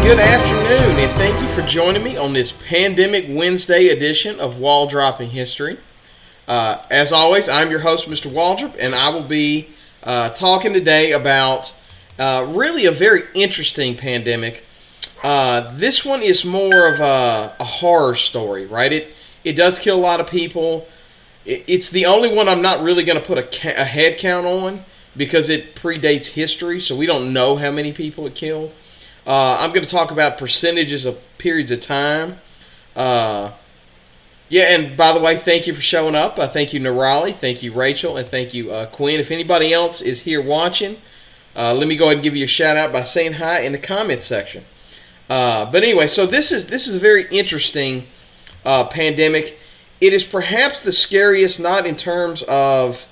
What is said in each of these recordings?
Good afternoon, and thank you for joining me on this Pandemic Wednesday edition of Wall Dropping History. As always, I'm your host, Mr. Waldrop, and I will be talking today about really a very interesting pandemic. This one is more of a horror story, right? It does kill a lot of people. It's the only one I'm not really going to put a head count on because it predates history, so we don't know how many people it killed. I'm going to talk about percentages of periods of time. And by the way, thank you for showing up. Thank you, Nirali. Thank you, Rachel. And thank you, Quinn. If anybody else is here watching, let me go ahead and give you a shout out by saying hi in the comments section. But anyway, so this is a very interesting pandemic. It is perhaps the scariest, not in terms of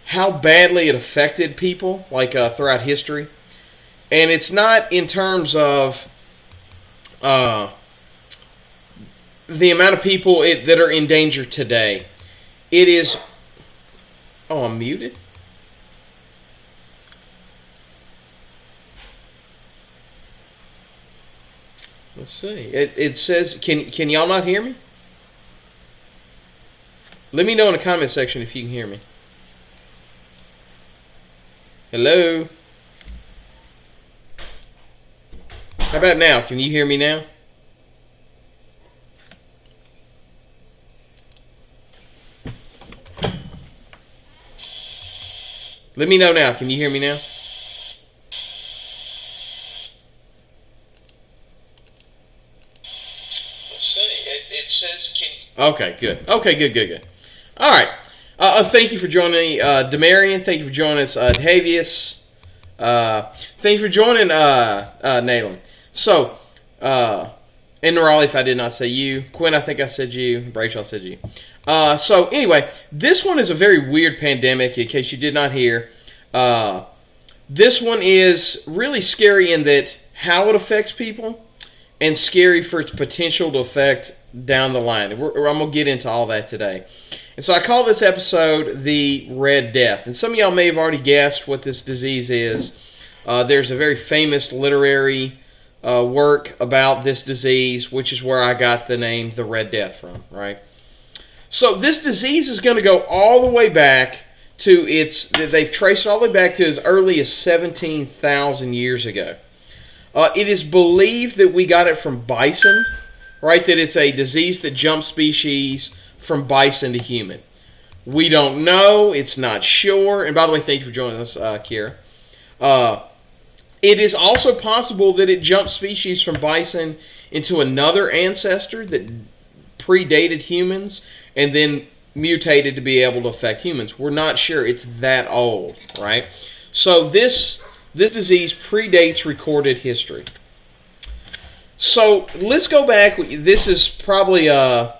how badly it affected people, like throughout history. And it's not in terms of the amount of people that are in danger today. It is... Oh, I'm muted? Let's see. It says... Can y'all not hear me? Let me know in the comment section if you can hear me. Hello? How about now? Can you hear me now? Let me know now. Can you hear me now? Let's see. It says... Okay, good. Okay, good. All right. Thank you for joining me, Demarion. Thank you for joining us, Davius. Thank you for joining, Nayland. So, and Raleigh, if I did not say you. Quinn, I think I said you. Rachel, I said you. So, anyway, this one is a very weird pandemic, in case you did not hear. This one is really scary in that how it affects people, and scary for its potential to affect down the line. I'm going to get into all that today. And so I call this episode the Red Death. And some of y'all may have already guessed what this disease is. There's a very famous literary work about this disease, which is where I got the name the Red Death from, right? So this disease is going to go all the way back to they've traced it all the way back to as early as 17,000 years ago. It is believed that we got it from bison, right? That it's a disease that jumps species from bison to human. We don't know. It's not sure. And by the way, thank you for joining us, Kira. It is also possible that it jumped species from bison into another ancestor that predated humans and then mutated to be able to affect humans. We're not sure. It's that old, right? So this disease predates recorded history. So let's go back. This is probably the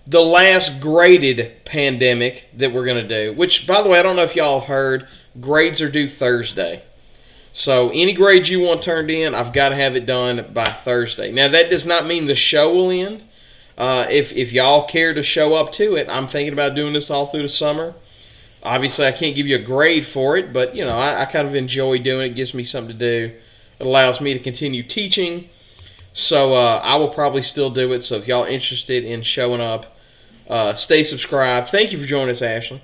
last graded pandemic that we're going to do, which, by the way, I don't know if y'all have heard, grades are due Thursday. So any grades you want turned in, I've got to have it done by Thursday. Now, that does not mean the show will end. If y'all care to show up to it, I'm thinking about doing this all through the summer. Obviously, I can't give you a grade for it, but, you know, I kind of enjoy doing it. It gives me something to do. It allows me to continue teaching. So I will probably still do it. So if y'all are interested in showing up, stay subscribed. Thank you for joining us, Ashley.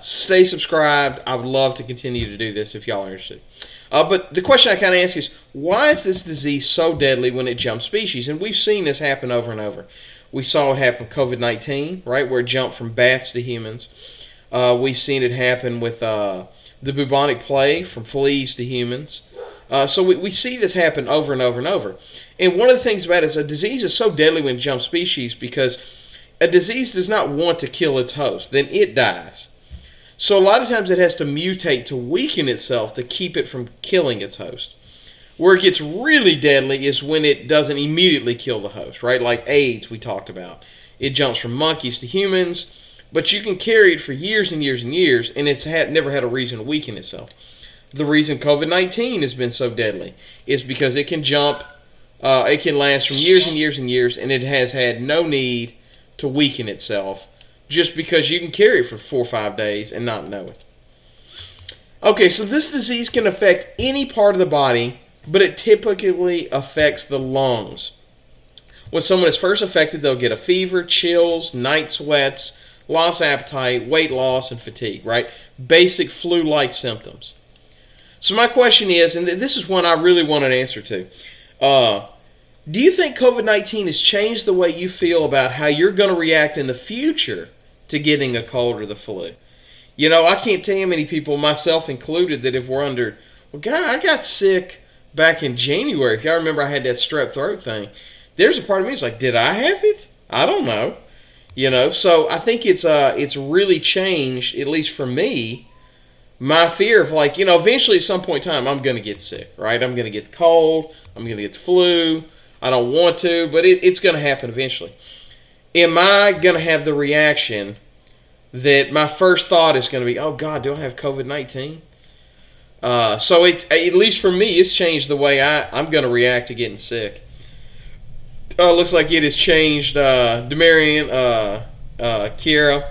Stay subscribed. I would love to continue to do this if y'all are interested. But the question I kind of ask is, why is this disease so deadly when it jumps species? And we've seen this happen over and over. We saw it happen with COVID-19, right, where it jumped from bats to humans. We've seen it happen with the bubonic plague, from fleas to humans. So we see this happen over and over and over. And one of the things about it is a disease is so deadly when it jumps species because a disease does not want to kill its host. Then it dies. So a lot of times it has to mutate to weaken itself to keep it from killing its host. Where it gets really deadly is when it doesn't immediately kill the host, right? Like AIDS we talked about. It jumps from monkeys to humans, but you can carry it for years and years and years, and it's never had a reason to weaken itself. The reason COVID-19 has been so deadly is because it can jump, it can last from years and years and years, and it has had no need to weaken itself just because you can carry it for 4 or 5 days and not know it. Okay, so this disease can affect any part of the body but it typically affects the lungs. When someone is first affected, they'll get a fever, chills, night sweats, loss of appetite, weight loss, and fatigue, right? Basic flu-like symptoms. So my question is, and this is one I really want an answer to, do you think COVID-19 has changed the way you feel about how you're going to react in the future to getting a cold or the flu? You know, I can't tell you how many people, myself included, that if we're under, well, God, I got sick back in January. If y'all remember, I had that strep throat thing. There's a part of me that's like, did I have it? I don't know. You know, so I think it's really changed, at least for me, my fear of like, you know, eventually at some point in time, I'm going to get sick, right? I'm going to get the cold. I'm going to get the flu. I don't want to, but it's going to happen eventually. Am I going to have the reaction that my first thought is going to be, oh, God, do I have COVID-19? So it, at least for me, it's changed the way I'm going to react to getting sick. Looks like it has changed Demarian, Kiera,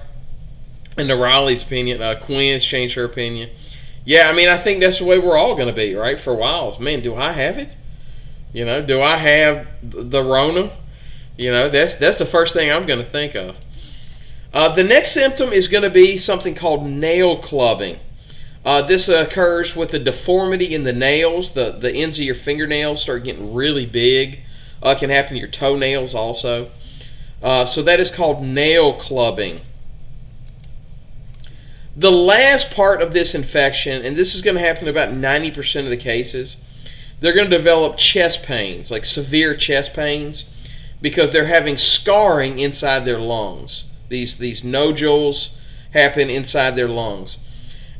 and the Riley's opinion. Quinn's changed her opinion. Yeah, I mean, I think that's the way we're all going to be, right? For a while. Man, do I have it? You know, do I have the Rona? You know, that's the first thing I'm going to think of. The next symptom is going to be something called nail clubbing. This occurs with a deformity in the nails. The ends of your fingernails start getting really big. It can happen to your toenails also. So that is called nail clubbing. The last part of this infection, and this is going to happen in about 90% of the cases, they're going to develop chest pains, like severe chest pains, because they're having scarring inside their lungs. These nodules happen inside their lungs.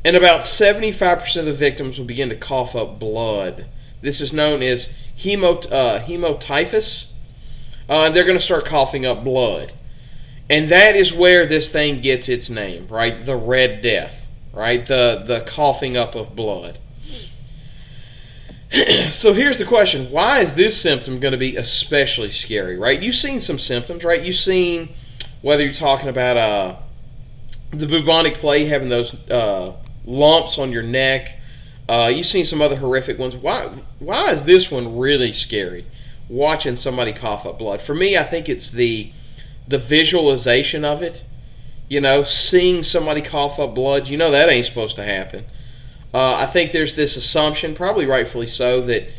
And about 75% of the victims will begin to cough up blood. This is known as hemotyphus. They're going to start coughing up blood. And that is where this thing gets its name, right? The Red Death, right? The coughing up of blood. So here's the question. Why is this symptom going to be especially scary, right? You've seen some symptoms, right? You've seen, whether you're talking about the bubonic plague, having those lumps on your neck. You've seen some other horrific ones. Why is this one really scary? Watching somebody cough up blood. For me, I think it's the visualization of it. You know, seeing somebody cough up blood. You know that ain't supposed to happen. I think there's this assumption, probably rightfully so, that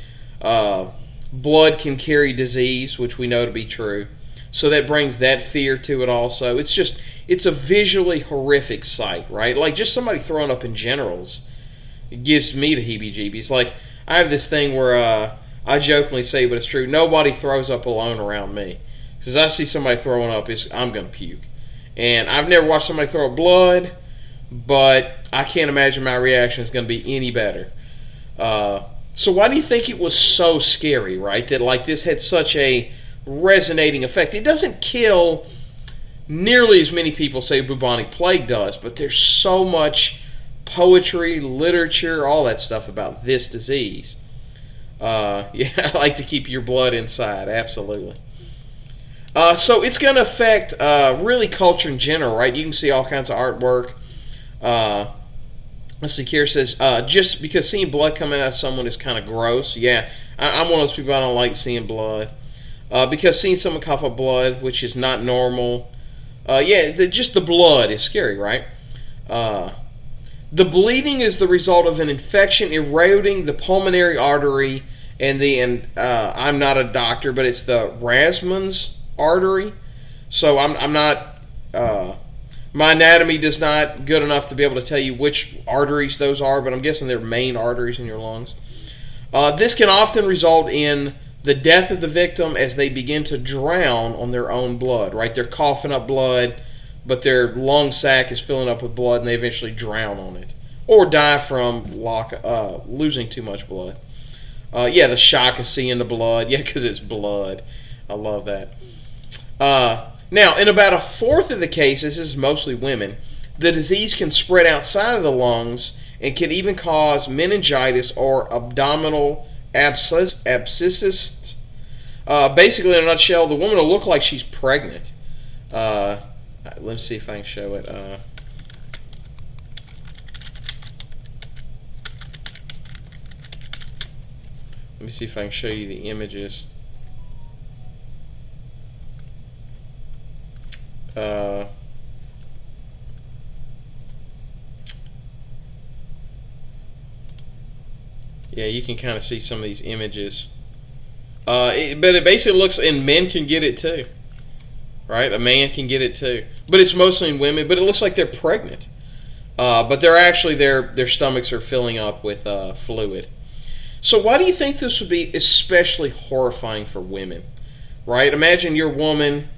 blood can carry disease, which we know to be true. So that brings that fear to it also. It's a visually horrific sight, right? Like just somebody throwing up in generals. It gives me the heebie-jeebies. Like, I have this thing where I jokingly say, but it's true, nobody throws up alone around me. Because I see somebody throwing up, I'm going to puke. And I've never watched somebody throw up blood, but I can't imagine my reaction is going to be any better. So why do you think it was so scary, right? That like this had such a resonating effect. It doesn't kill nearly as many people say bubonic plague does, but there's so much poetry, literature, all that stuff about this disease. Yeah, I like to keep your blood inside, absolutely. So it's going to affect really culture in general, right? You can see all kinds of artwork. Let's see, Kiera says, just because seeing blood coming out of someone is kind of gross. Yeah, I'm one of those people, I don't like seeing blood. Because seeing someone cough up blood, which is not normal. Yeah, just the blood is scary, right? The bleeding is the result of an infection eroding the pulmonary artery and I'm not a doctor, but it's the Rasmussen artery. So I'm not, my anatomy is not good enough to be able to tell you which arteries those are, but I'm guessing they're main arteries in your lungs. This can often result in the death of the victim as they begin to drown on their own blood, right? They're coughing up blood, but their lung sac is filling up with blood, and they eventually drown on it. Or die from losing too much blood. Yeah, the shock of seeing the blood. Yeah, because it's blood. I love that. Now, in about a fourth of the cases, this is mostly women, the disease can spread outside of the lungs and can even cause meningitis or abdominal abscesses. Basically, in a nutshell, the woman will look like she's pregnant. Let's see if I can show it. Let me see if I can show you the images. Uh, yeah, you can kind of see some of these images. But it basically looks, and men can get it too, right? A man can get it too, but it's mostly in women. But it looks like they're pregnant, but they're actually their stomachs are filling up with fluid. So why do you think this would be especially horrifying for women, right? Imagine you're a woman,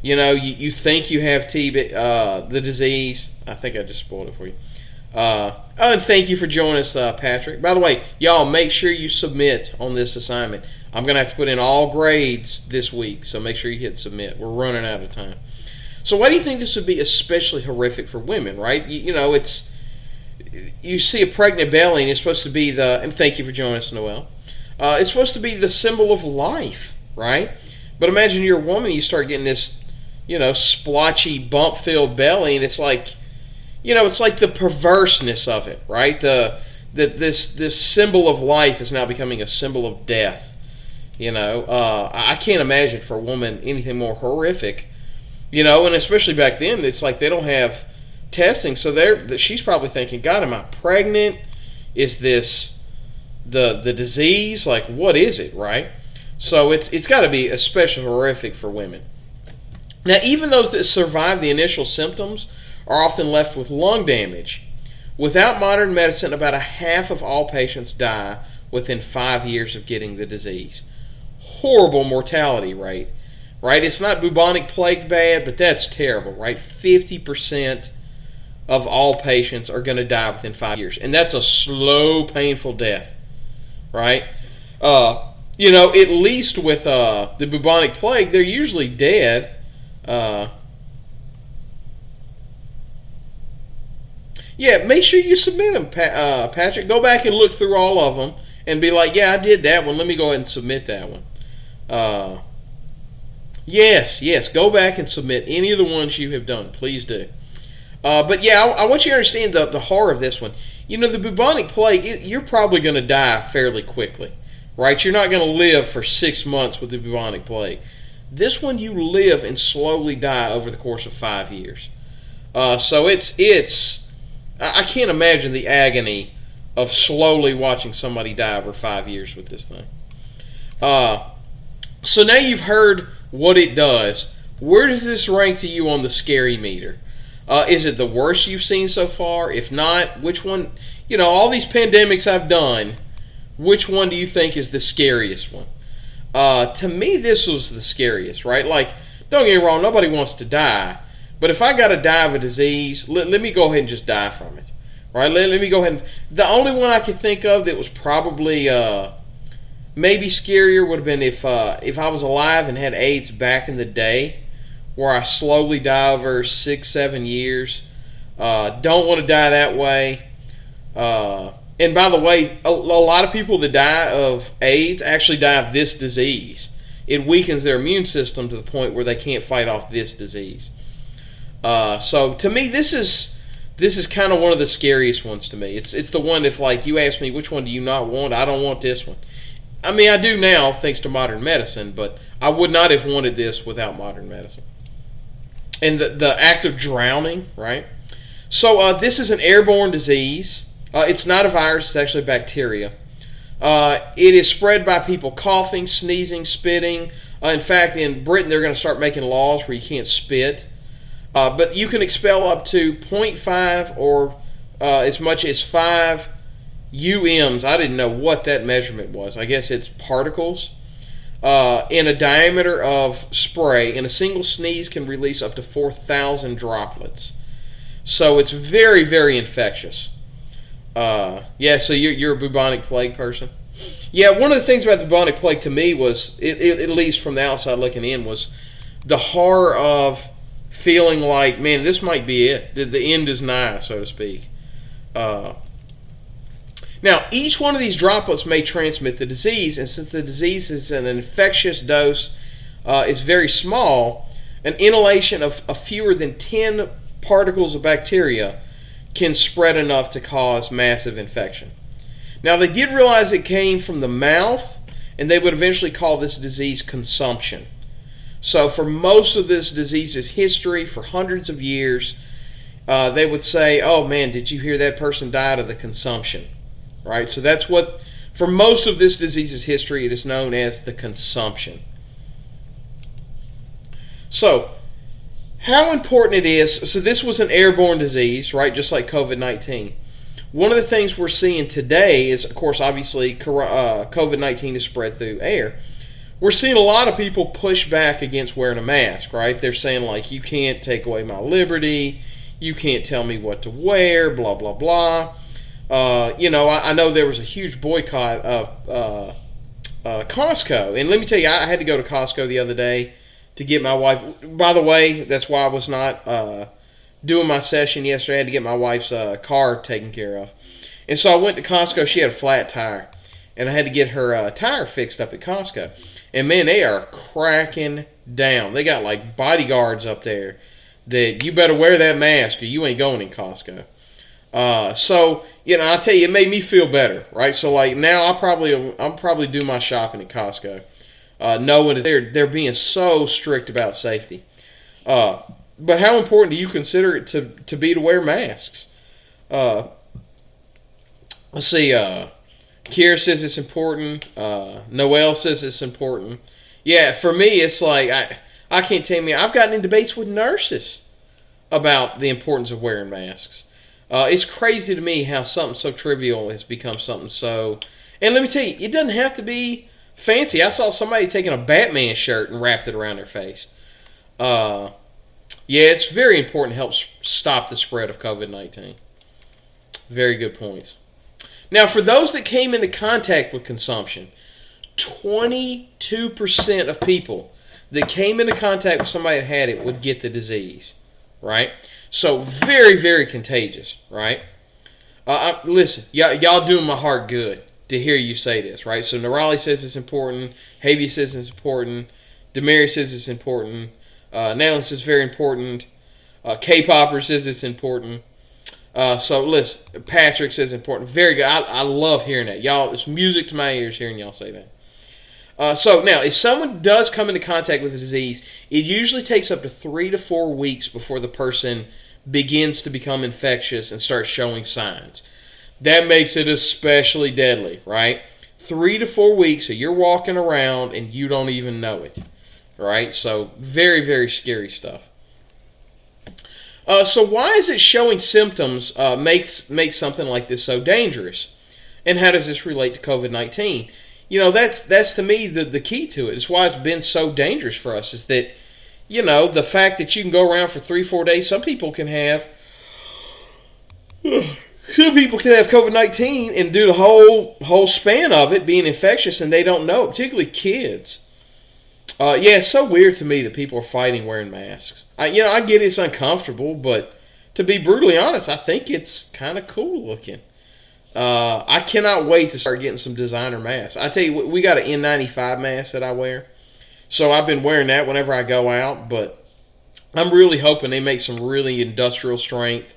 you think you have TB, the disease. I think I just spoiled it for you. And thank you for joining us, Patrick. By the way, y'all, make sure you submit on this assignment. I'm going to have to put in all grades this week, so make sure you hit submit. We're running out of time. So why do you think this would be especially horrific for women, right? It's you see a pregnant belly, and it's supposed to be and thank you for joining us, Noel. It's supposed to be the symbol of life, right? But imagine you're a woman, you start getting this, splotchy, bump-filled belly, and it's like, it's like the perverseness of it, right? This symbol of life is now becoming a symbol of death. I can't imagine for a woman anything more horrific. And especially back then, it's like they don't have testing, so she's probably thinking, God, am I pregnant? Is this the disease? Like, what is it, right? So it's got to be especially horrific for women. Now, even those that survive the initial symptoms are often left with lung damage. Without modern medicine, about a half of all patients die within 5 years of getting the disease. Horrible mortality rate, right? It's not bubonic plague bad, but that's terrible, right? 50% of all patients are going to die within 5 years. And that's a slow, painful death, right? At least with the bubonic plague, they're usually dead. Yeah, make sure you submit them, Patrick. Go back and look through all of them and be like, yeah, I did that one. Let me go ahead and submit that one. Yes, go back and submit any of the ones you have done. Please do. But yeah, I want you to understand the horror of this one. The bubonic plague, you're probably going to die fairly quickly, right? You're not going to live for 6 months with the bubonic plague. This one, you live and slowly die over the course of 5 years. So it's I can't imagine the agony of slowly watching somebody die over 5 years with this thing. So now you've heard what it does. Where does this rank to you on the scary meter? Is it the worst you've seen so far? If not, which one? All these pandemics I've done, which one do you think is the scariest one? To me, this was the scariest, right? Like, don't get me wrong, nobody wants to die. But if I got to die of a disease, let me go ahead and just die from it, right? Let me go ahead and... The only one I could think of that was probably maybe scarier would have been if I was alive and had AIDS back in the day, where I slowly die over 6-7 years. Don't want to die that way. And by the way, a lot of people that die of AIDS actually die of this disease. It weakens their immune system to the point where they can't fight off this disease. So to me, this is kind of one of the scariest ones to me. It's the one if like you ask me which one do you not want, I don't want this one. I mean, I do now thanks to modern medicine, but I would not have wanted this without modern medicine. And the act of drowning, right? So this is an airborne disease. It's not a virus, it's actually a bacteria. It is spread by people coughing, sneezing, spitting. In fact, in Britain, they're going to start making laws where you can't spit. But you can expel up to 0.5 or as much as 5 UMs. I didn't know what that measurement was. I guess it's particles. In a diameter of spray, and a single sneeze can release up to 4,000 droplets. So it's very, very infectious. Yeah, so you're a bubonic plague person? Yeah, one of the things about the bubonic plague to me was, at least from the outside looking in, was the horror of feeling like, man, this might be it. The end is nigh, so to speak. Now, each one of these droplets may transmit the disease, and since the disease is an infectious dose, is very small, an inhalation of fewer than 10 particles of bacteria can spread enough to cause massive infection. Now, they did realize it came from the mouth and they would eventually call this disease consumption. So for most of this disease's history, for hundreds of years, they would say, oh man, did you hear that person died of the consumption? Right? So that's what, for most of this disease's history, it is known as the consumption. So, how important it is, so this was an airborne disease, right, just like COVID-19. One of the things we're seeing today is, of course, obviously, COVID-19 is spread through air. We're seeing a lot of people push back against wearing a mask, right? They're saying, like, you can't take away my liberty, you can't tell me what to wear, blah, blah, blah. I know there was a huge boycott of Costco. And let me tell you, I had to go to Costco the other day to get my wife. By the way, that's why I was not doing my session yesterday. I had to get my wife's car taken care of. And so I went to Costco. She had a flat tire. And I had to get her tire fixed up at Costco. And man, they are cracking down. They got like bodyguards up there that you better wear that mask or you ain't going in Costco. So I tell you, it made me feel better, right? So like now, I'll probably do my shopping at Costco, knowing that they're being so strict about safety. But how important do you consider it to be to wear masks? Let's see. Kiera says it's important. Noel says it's important. Yeah, for me, it's like I can't tell you. I've gotten in debates with nurses about the importance of wearing masks. It's crazy to me how something so trivial has become something so... And let me tell you, it doesn't have to be fancy. I saw somebody taking a Batman shirt and wrapped it around their face. Yeah, it's very important to help stop the spread of COVID-19. Very good points. Now, for those that came into contact with consumption, 22% of people that came into contact with somebody that had it would get the disease, right? So, very, very contagious, right? Listen, y'all doing my heart good to hear you say this, right? So, Nerali says it's important. Havy says it's important. Demary says it's important. Nayland says it's very important. K-Popper says it's important. So, listen, Patrick says it's important. Very good. I love hearing that. Y'all, it's music to my ears hearing y'all say that. So now, if someone does come into contact with the disease, it usually takes up to 3 to 4 weeks before the person begins to become infectious and starts showing signs. That makes it especially deadly, right? 3 to 4 weeks, so you're walking around and you don't even know it, right? So very, very scary stuff. So why is it showing symptoms makes something like this so dangerous? And how does this relate to COVID-19? That's to me the key to it. It's why it's been so dangerous for us, is that, the fact that you can go around for 3-4 days, some people can have COVID-19 and do the whole span of it being infectious and they don't know it, particularly kids. Yeah, it's so weird to me that people are fighting wearing masks. I get it's uncomfortable, but to be brutally honest, I think it's kind of cool looking. I cannot wait to start getting some designer masks. I tell you, we got an N95 mask that I wear. So I've been wearing that whenever I go out, but I'm really hoping they make some really industrial strength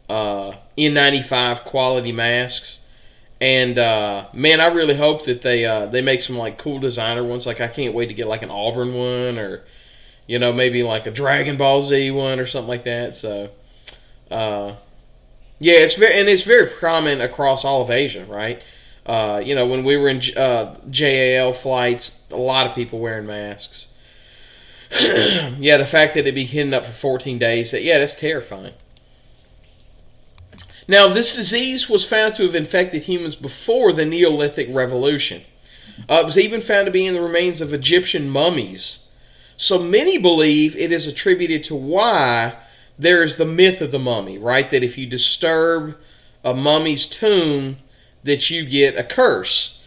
N95 quality masks. And man, I really hope that they make some like cool designer ones. Like I can't wait to get like an Auburn one, or maybe like a Dragon Ball Z one or something like that. So yeah, it's very common across all of Asia, right? When we were in JAL flights, a lot of people wearing masks. Yeah, the fact that it'd be hidden up for 14 days, that's terrifying. Now, this disease was found to have infected humans before the Neolithic Revolution. It was even found to be in the remains of Egyptian mummies. So many believe it is attributed to why there is the myth of the mummy, right? That if you disturb a mummy's tomb, that you get a curse.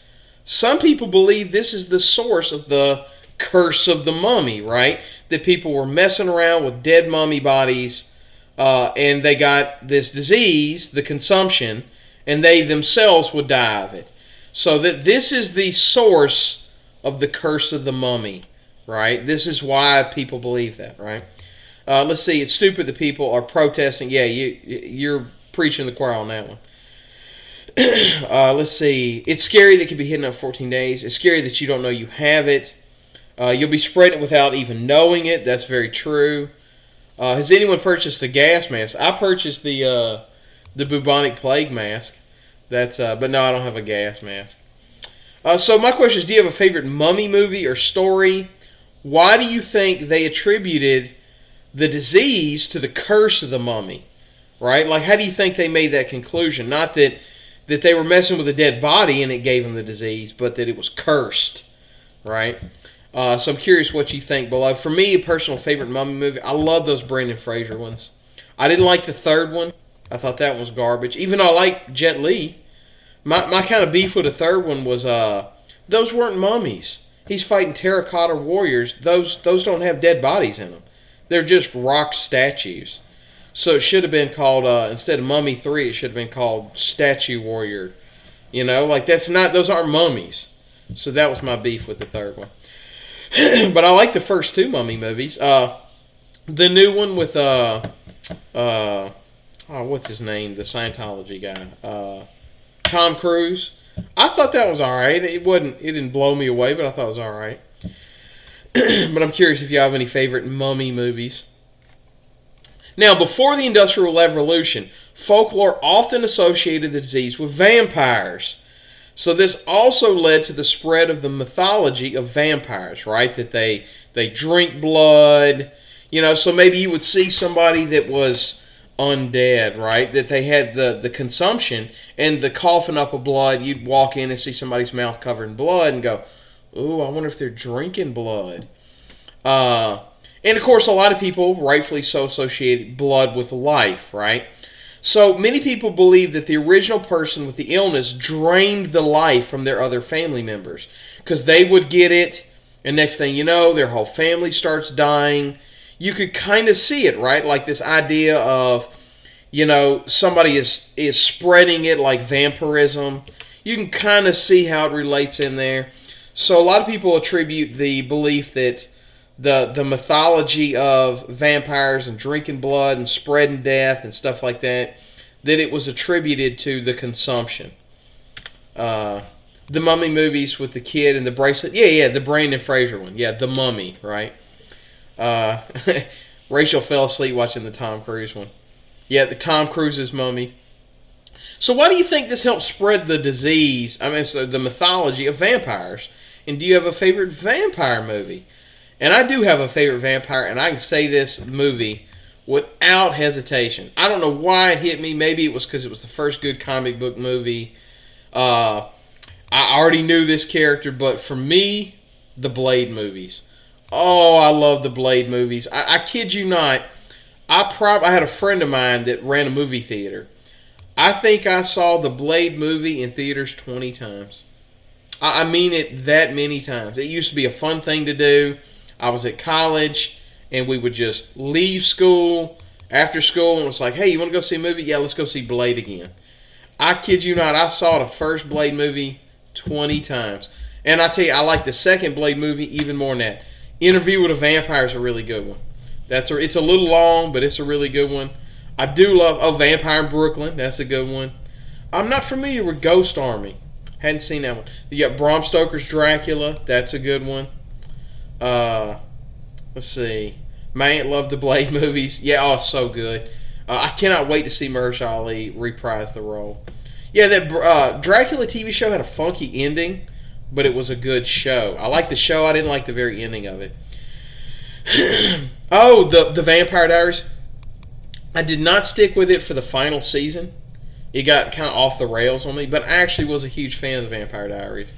Some people believe this is the source of the curse of the mummy, right? That people were messing around with dead mummy bodies, and they got this disease, the consumption, and they themselves would die of it. So that this is the source of the curse of the mummy, right? This is why people believe that, right? Let's see, it's stupid that people are protesting. Yeah, you're preaching the choir on that one. Let's see. It's scary that it can be hidden up 14 days. It's scary that you don't know you have it. You'll be spreading it without even knowing it. That's very true. Has anyone purchased a gas mask? I purchased the bubonic plague mask. But no, I don't have a gas mask. So my question is, do you have a favorite mummy movie or story? Why do you think they attributed the disease to the curse of the mummy? Right? Like, how do you think they made that conclusion? Not that they were messing with a dead body and it gave them the disease, but that it was cursed. Right? So I'm curious what you think below. For me, a personal favorite mummy movie, I love those Brendan Fraser ones. I didn't like the third one. I thought that one was garbage. Even though I like Jet Li. My kind of beef with the third one was those weren't mummies. He's fighting terracotta warriors. Those don't have dead bodies in them. They're just rock statues. So it should have been called, instead of Mummy 3, it should have been called Statue Warrior. You know, like those aren't mummies. So that was my beef with the third one. But I like the first two Mummy movies. The new one with, what's his name? The Scientology guy. Tom Cruise. I thought that was alright. It didn't blow me away, but I thought it was alright. But I'm curious if you have any favorite mummy movies. Now, before the Industrial Revolution, folklore often associated the disease with vampires. So this also led to the spread of the mythology of vampires, right? That they drink blood. You know, so maybe you would see somebody that was undead, right? That they had the consumption and the coughing up of blood. You'd walk in and see somebody's mouth covered in blood and go, ooh, I wonder if they're drinking blood. And of course, a lot of people, rightfully so, associate blood with life, right? So many people believe that the original person with the illness drained the life from their other family members because they would get it, and next thing you know, their whole family starts dying. You could kind of see it, right? Like this idea of, you know, somebody is spreading it like vampirism. You can kind of see how it relates in there. So a lot of people attribute the belief that the mythology of vampires and drinking blood and spreading death and stuff like that it was attributed to the consumption. The Mummy movies with the kid and the bracelet. Yeah, the Brendan Fraser one. Yeah, The Mummy, right? Rachel fell asleep watching the Tom Cruise one. Yeah, the Tom Cruise's Mummy. So why do you think this helped spread the disease, the mythology of vampires? And do you have a favorite vampire movie? And I do have a favorite vampire, and I can say this movie without hesitation. I don't know why it hit me. Maybe it was because it was the first good comic book movie. I already knew this character, but for me, the Blade movies. Oh, I love the Blade movies. I kid you not. I had a friend of mine that ran a movie theater. I think I saw the Blade movie in theaters 20 times. I mean it that many times. It used to be a fun thing to do. I was at college, and we would just leave school after school, and it's like, hey, you want to go see a movie? Yeah, let's go see Blade again. I kid you not, I saw the first Blade movie 20 times. And I tell you, I like the second Blade movie even more than that. Interview with a Vampire is a really good one. It's a little long, but it's a really good one. I do love Vampire in Brooklyn. That's a good one. I'm not familiar with Ghost Army. Hadn't seen that one. You got Bram Stoker's Dracula. That's a good one. Let's see. My aunt loved the Blade movies. Yeah, so good. I cannot wait to see Mahershala Ali reprise the role. Yeah, that Dracula TV show had a funky ending, but it was a good show. I liked the show. I didn't like the very ending of it. The Vampire Diaries. I did not stick with it for the final season. It got kind of off the rails on me, but I actually was a huge fan of the Vampire Diaries.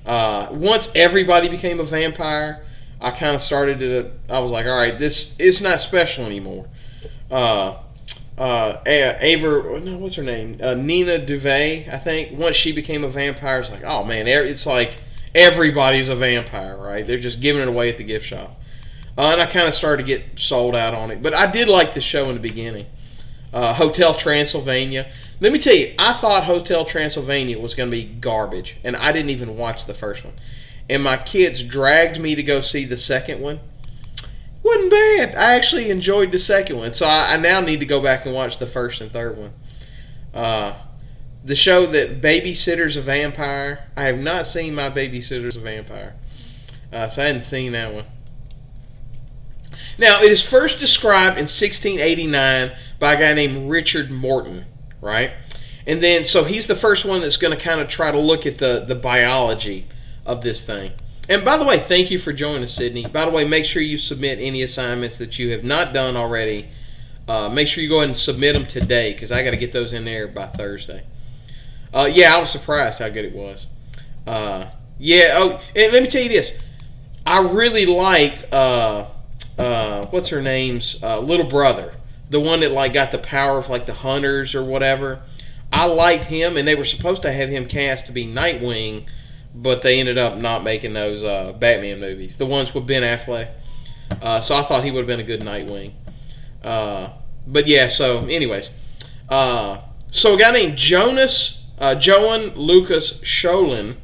Once everybody became a vampire, I kind of started to. I was like, all right, it's not special anymore. What's her name? Nina Duvet, I think. Once she became a vampire, it's like, oh man, it's like everybody's a vampire, right? They're just giving it away at the gift shop. And I kind of started to get sold out on it. But I did like the show in the beginning. Hotel Transylvania. Let me tell you, I thought Hotel Transylvania was going to be garbage. And I didn't even watch the first one. And my kids dragged me to go see the second one. Wasn't bad. I actually enjoyed the second one. So I now need to go back and watch the first and third one. The show that Babysitter's a Vampire. I have not seen My Babysitter's a Vampire. So I hadn't seen that one. Now, it is first described in 1689 by a guy named Richard Morton, right? And then, so he's the first one that's going to kind of try to look at the biology of this thing. And by the way, thank you for joining us, Sydney. By the way, make sure you submit any assignments that you have not done already. Make sure you go ahead and submit them today, because I got to get those in there by Thursday. Yeah, I was surprised how good it was. Yeah, oh, and let me tell you this. I really liked, what's her name's little brother. The one that like got the power of like the hunters or whatever. I liked him, and they were supposed to have him cast to be Nightwing, but they ended up not making those Batman movies. The ones with Ben Affleck. So I thought he would have been a good Nightwing. But yeah, so anyways. So a guy named Johann Lucas Scholin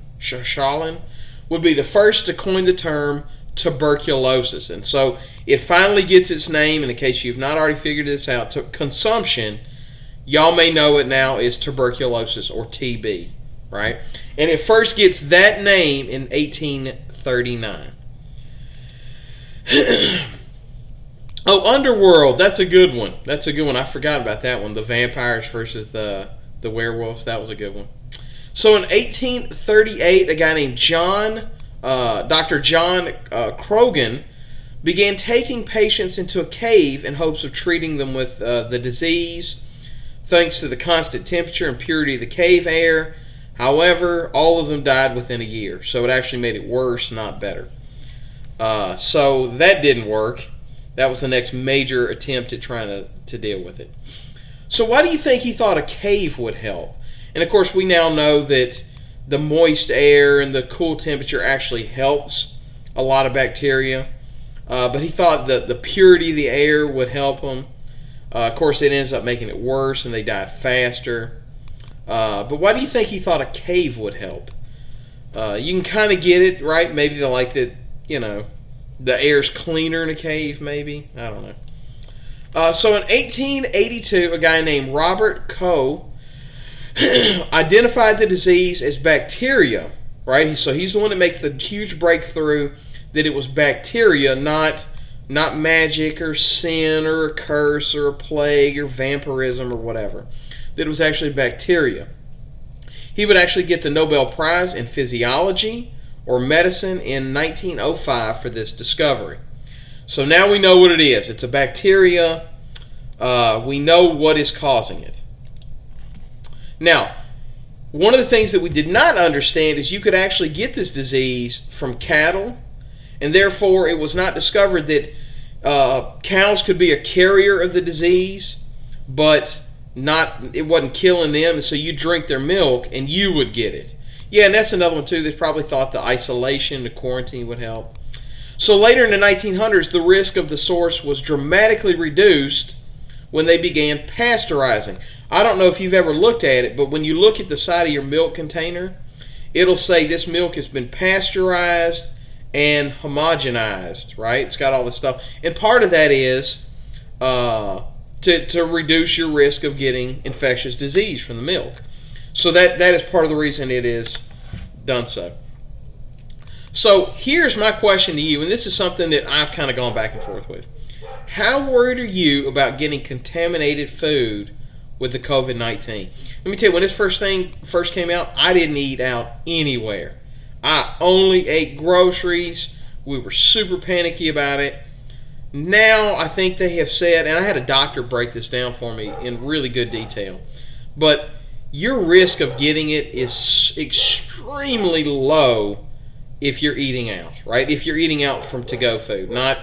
would be the first to coin the term tuberculosis. And so it finally gets its name, and in case you've not already figured this out, consumption, y'all may know it now as tuberculosis or TB, right? And it first gets that name in 1839. Oh, Underworld, that's a good one. That's a good one. I forgot about that one. The vampires versus the werewolves. That was a good one. So in 1838, a guy named Dr. John Croghan began taking patients into a cave in hopes of treating them with the disease, thanks to the constant temperature and purity of the cave air. However, all of them died within a year, so it actually made it worse, not better. So that didn't work. That was the next major attempt at trying to deal with it. So why do you think he thought a cave would help? And of course, we now know that the moist air and the cool temperature actually helps a lot of bacteria. But he thought that the purity of the air would help them. Of course, it ends up making it worse, and they died faster. But why do you think he thought a cave would help? You can kind of get it, right? Maybe they like that, the air's cleaner in a cave, maybe. I don't know. So in 1882, a guy named Robert Koch identified the disease as bacteria, right? So he's the one that makes the huge breakthrough that it was bacteria, not magic or sin or a curse or a plague or vampirism or whatever. That it was actually bacteria. He would actually get the Nobel Prize in Physiology or Medicine in 1905 for this discovery. So now we know what it is. It's a bacteria. We know what is causing it. Now, one of the things that we did not understand is you could actually get this disease from cattle, and therefore it was not discovered that cows could be a carrier of the disease, but it wasn't killing them, and so you drink their milk and you would get it. Yeah, and that's another one too. They probably thought the isolation, the quarantine would help. So later in the 1900s, the risk of the source was dramatically reduced when they began pasteurizing. I don't know if you've ever looked at it, but when you look at the side of your milk container, it'll say this milk has been pasteurized and homogenized, right? It's got all this stuff. And part of that is to reduce your risk of getting infectious disease from the milk. So that is part of the reason it is done so. So here's my question to you, and this is something that I've kind of gone back and forth with. How worried are you about getting contaminated food with the COVID-19? Let me tell you, when this first came out, I didn't eat out anywhere. I only ate groceries. We were super panicky about it. Now I think they have said, and I had a doctor break this down for me in really good detail, but your risk of getting it is extremely low if you're eating out, right? If you're eating out from to-go food, not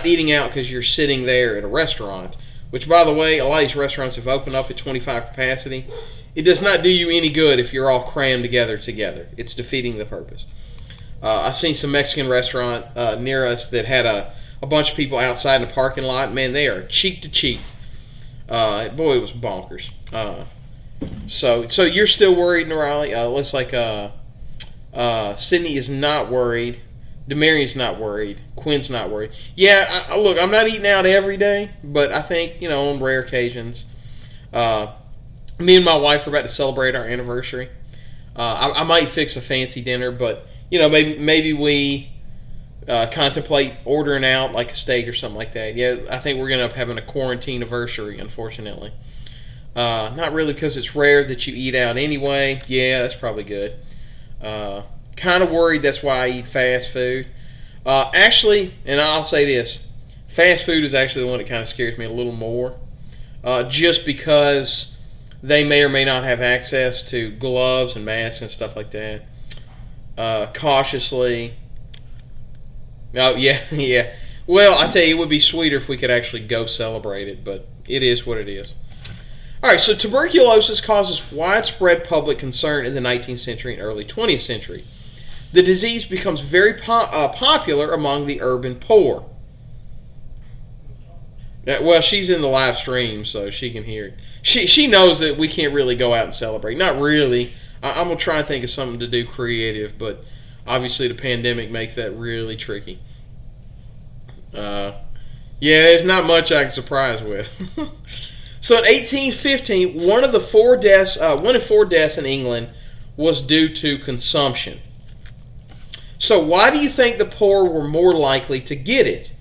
eating out because you're sitting there at a restaurant, which, by the way, a lot of these restaurants have opened up at 25 capacity. It does not do you any good if you're all crammed together. It's defeating the purpose. I've seen some Mexican restaurant near us that had a bunch of people outside in the parking lot. Man, they are cheek to cheek. Boy, it was bonkers. So you're still worried, Raleigh? Looks like Sydney is not worried. Demarion's not worried. Quinn's not worried. Yeah, look, I'm not eating out every day, but I think, on rare occasions. Me and my wife are about to celebrate our anniversary. I might fix a fancy dinner, but maybe we contemplate ordering out like a steak or something like that. Yeah, I think we're gonna end up having a quarantine anniversary, unfortunately. Not really, because it's rare that you eat out anyway. Yeah, that's probably good. Kind of worried that's why I eat fast food. Actually, and I'll say this, fast food is actually the one that kind of scares me a little more. Just because they may or may not have access to gloves and masks and stuff like that. Cautiously. Oh, yeah, yeah. Well, I tell you, it would be sweeter if we could actually go celebrate it, but it is what it is. Alright, so tuberculosis causes widespread public concern in the 19th century and early 20th century. The disease becomes very popular among the urban poor. Well, she's in the live stream, so she can hear it. She knows that we can't really go out and celebrate. Not really. I'm going to try and think of something to do creative, but obviously the pandemic makes that really tricky. Yeah, there's not much I can surprise with. So in 1815, one in four deaths in England was due to consumption. So why do you think the poor were more likely to get it?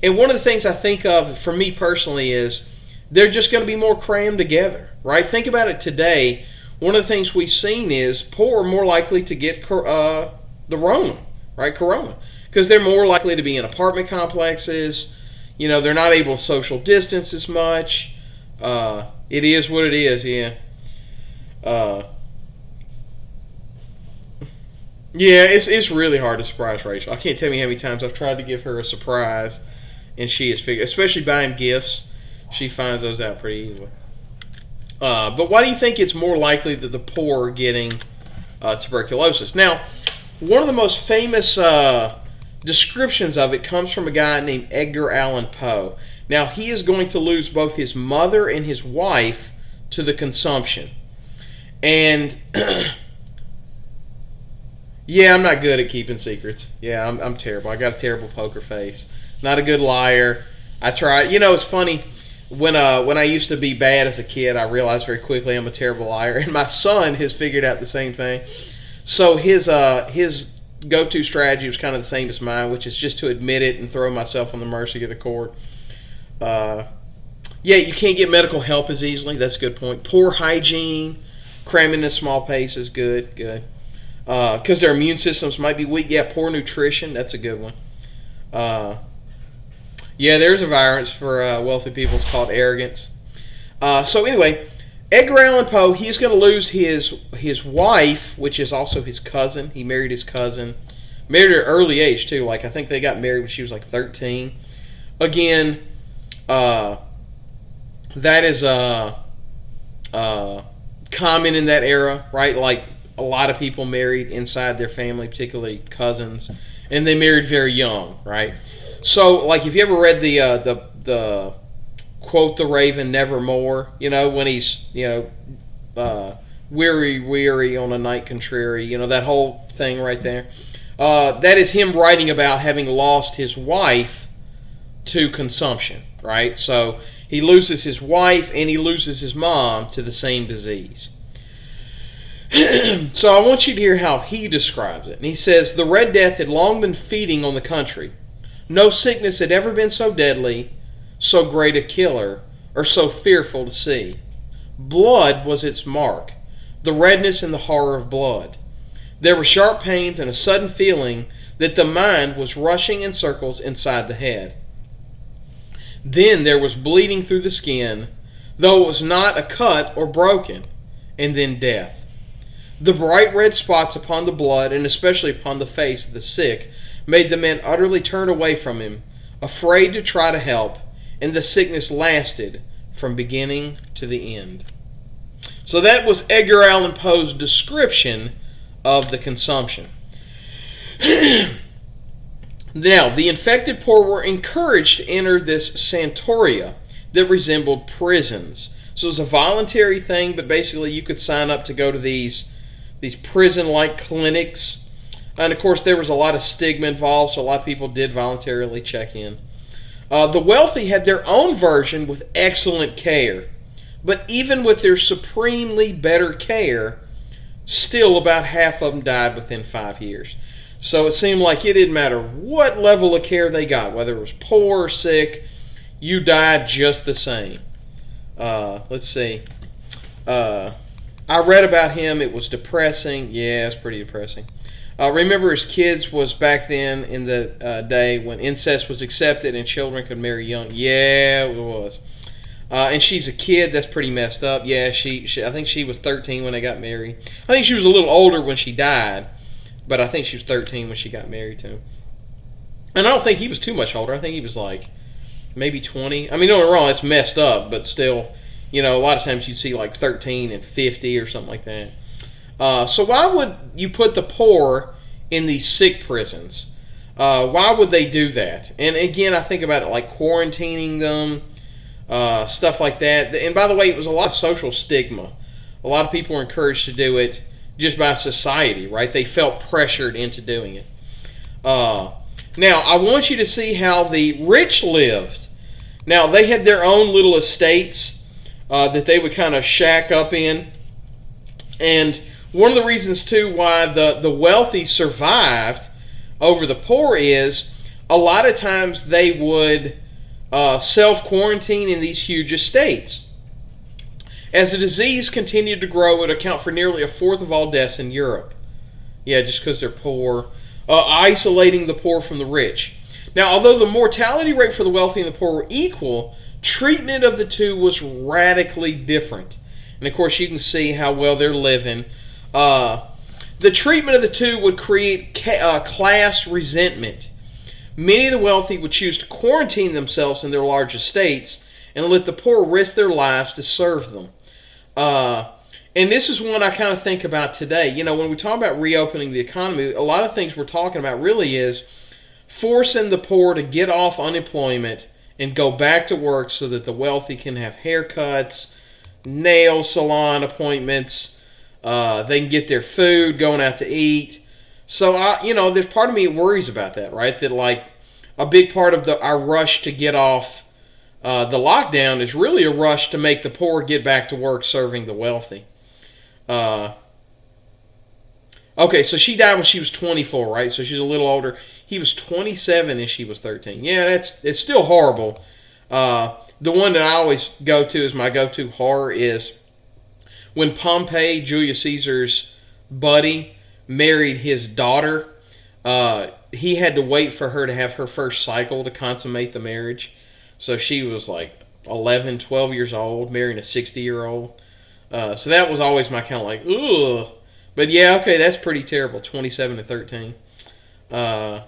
And one of the things I think of, for me personally, is they're just going to be more crammed together, right? Think about it today. One of the things we've seen is poor are more likely to get the Rona, right? Corona. Because they're more likely to be in apartment complexes. They're not able to social distance as much. It is what it is, yeah. Yeah, it's really hard to surprise Rachel. I can't tell you how many times I've tried to give her a surprise, and she has figured, especially buying gifts, she finds those out pretty easily. But why do you think it's more likely that the poor are getting tuberculosis? Now, one of the most famous descriptions of it comes from a guy named Edgar Allan Poe. Now, he is going to lose both his mother and his wife to the consumption. And yeah, I'm not good at keeping secrets. Yeah, I'm terrible. I got a terrible poker face. Not a good liar. I try. It's funny. When I used to be bad as a kid, I realized very quickly I'm a terrible liar. And my son has figured out the same thing. So his go-to strategy was kind of the same as mine, which is just to admit it and throw myself on the mercy of the court. Yeah, you can't get medical help as easily. That's a good point. Poor hygiene, cramming in small paces, good. Because their immune systems might be weak. Yeah, poor nutrition, that's a good one. Yeah, there's a virus for wealthy people. It's called arrogance. So anyway, Edgar Allan Poe, he's going to lose his wife, which is also his cousin. He married his cousin. Married her at an early age, too. Like, I think they got married when she was like 13. Again, that is common in that era, right? Like, a lot of people married inside their family, particularly cousins, and they married very young, right? So, like, if you ever read the quote the raven nevermore, when he's, weary on a night contrary, that whole thing right there. That is him writing about having lost his wife to consumption, right? So he loses his wife and he loses his mom to the same disease. So I want you to hear how he describes it. And he says, the Red Death had long been feeding on the country. No sickness had ever been so deadly, so great a killer, or so fearful to see. Blood was its mark, the redness and the horror of blood. There were sharp pains and a sudden feeling that the mind was rushing in circles inside the head. Then there was bleeding through the skin, though it was not a cut or broken, and then death. The bright red spots upon the blood, and especially upon the face of the sick, made the men utterly turn away from him, afraid to try to help, and the sickness lasted from beginning to the end. So that was Edgar Allan Poe's description of the consumption. Now, the infected poor were encouraged to enter this sanatoria that resembled prisons. So it was a voluntary thing, but basically you could sign up to go to these prison-like clinics. And of course there was a lot of stigma involved, so a lot of people did voluntarily check in. The wealthy had their own version with excellent care. But even with their supremely better care, still about half of them died within 5 years. So it seemed like it didn't matter what level of care they got, whether it was poor or sick, you died just the same. Let's see. I read about him. It was depressing. Yeah, it's pretty depressing. Remember, his kids was back then in the day when incest was accepted and children could marry young. Yeah, it was. And she's a kid. That's pretty messed up. Yeah, she I think she was 13 when they got married. I think she was a little older when she died, but I think she was 13 when she got married to him. And I don't think he was too much older. I think he was like maybe 20. I mean, don't get me wrong, it's messed up, but still, a lot of times you see like 13 and 50 or something like that. So why would you put the poor in these sick prisons? Why would they do that? And again, I think about it like quarantining them, stuff like that. And by the way, it was a lot of social stigma. A lot of people were encouraged to do it just by society, right? They felt pressured into doing it. Now, I want you to see how the rich lived. Now, they had their own little estates that they would kind of shack up in. And one of the reasons, too, why the wealthy survived over the poor is a lot of times they would self-quarantine in these huge estates. As the disease continued to grow, it would account for nearly a fourth of all deaths in Europe. Yeah, just because they're poor. Isolating the poor from the rich. Now, although the mortality rate for the wealthy and the poor were equal, treatment of the two was radically different. And of course, you can see how well they're living. The treatment of the two would create class resentment. Many of the wealthy would choose to quarantine themselves in their large estates and let the poor risk their lives to serve them. And this is one I kind of think about today. When we talk about reopening the economy, a lot of things we're talking about really is forcing the poor to get off unemployment and go back to work so that the wealthy can have haircuts, nail salon appointments, they can get their food, going out to eat. So, there's part of me that worries about that, right? That, like, a big part of our rush to get off the lockdown is really a rush to make the poor get back to work serving the wealthy. Okay, so she died when she was 24, right? So she's a little older. He was 27 and she was 13. Yeah, it's still horrible. The one that I always go to as my go-to horror is when Pompey, Julius Caesar's buddy, married his daughter. He had to wait for her to have her first cycle to consummate the marriage. So she was like 11, 12 years old, marrying a 60-year-old. So that was always my kind of like, ugh. But yeah, okay, that's pretty terrible, 27 to 13. Yeah,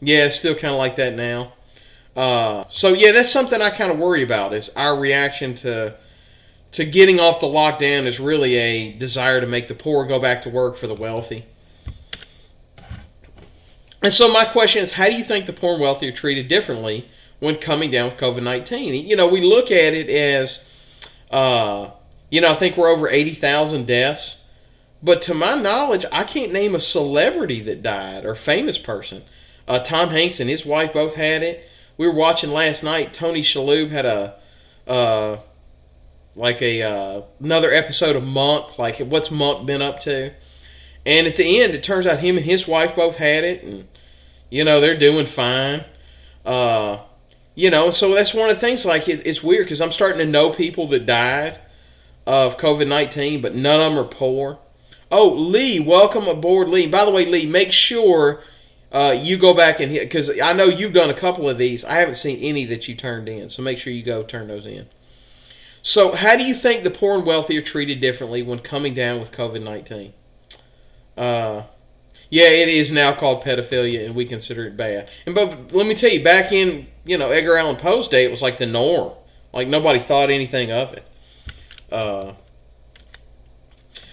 it's still kind of like that now. So yeah, that's something I kind of worry about, is our reaction to getting off the lockdown is really a desire to make the poor go back to work for the wealthy. And so my question is, how do you think the poor and wealthy are treated differently when coming down with COVID-19? We look at it as, I think we're over 80,000 deaths. But to my knowledge, I can't name a celebrity that died or famous person. Tom Hanks and his wife both had it. We were watching last night. Tony Shalhoub had another episode of Monk, like what's Monk been up to. And at the end, it turns out him and his wife both had it, and they're doing fine. So that's one of the things. Like it's weird because I'm starting to know people that died of COVID-19, but none of them are poor. Oh, Lee, welcome aboard, Lee. By the way, Lee, make sure you go back and hit, because I know you've done a couple of these. I haven't seen any that you turned in, so make sure you go turn those in. So how do you think the poor and wealthy are treated differently when coming down with COVID-19? Yeah, it is now called pedophilia, and we consider it bad. But let me tell you, back in Edgar Allan Poe's day, it was like the norm. Like nobody thought anything of it.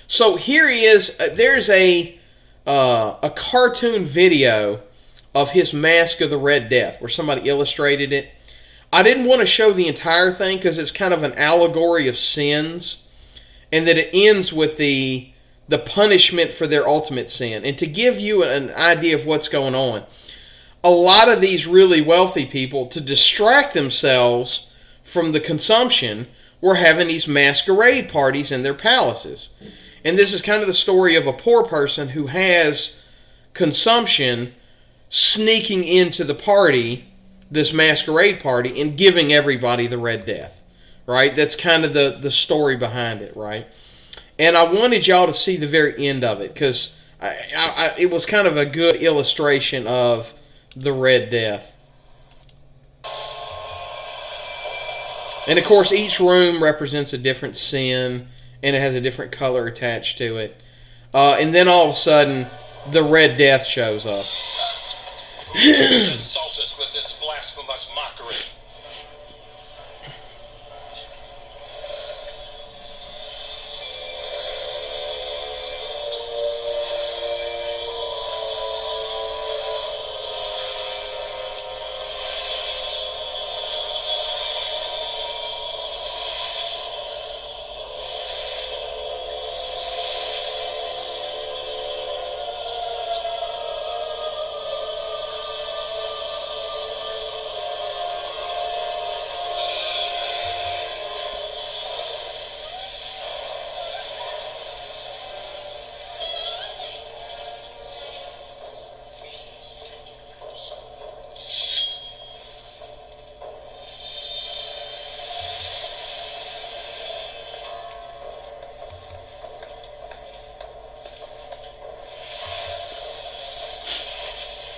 So here he is. There's a cartoon video of his Mask of the Red Death, where somebody illustrated it. I didn't want to show the entire thing because it's kind of an allegory of sins, and that it ends with the punishment for their ultimate sin. And to give you an idea of what's going on, a lot of these really wealthy people, to distract themselves from the consumption, were having these masquerade parties in their palaces. And this is kind of the story of a poor person who has consumption sneaking into the party, this masquerade party, and giving everybody the Red Death. Right? That's kind of the story behind it, right? And I wanted y'all to see the very end of it because it was kind of a good illustration of the Red Death. And of course, each room represents a different sin, and it has a different color attached to it. And then all of a sudden, the Red Death shows up. Insult us with this blasphemous mockery.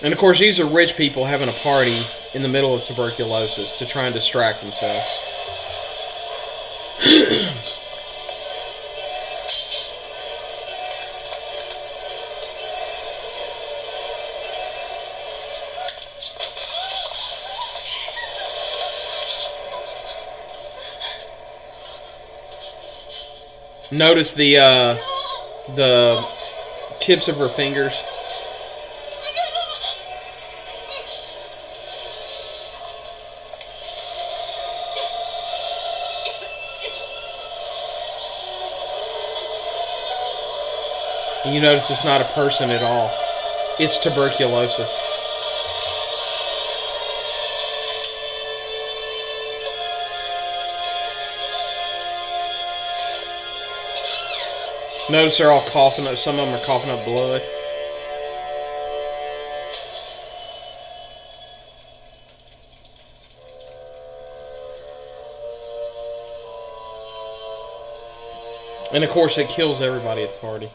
And of course, these are rich people having a party in the middle of tuberculosis to try and distract themselves. Notice the tips of her fingers. And you notice it's not a person at all. It's tuberculosis. Notice they're all coughing up. Some of them are coughing up blood. And of course it kills everybody at the party.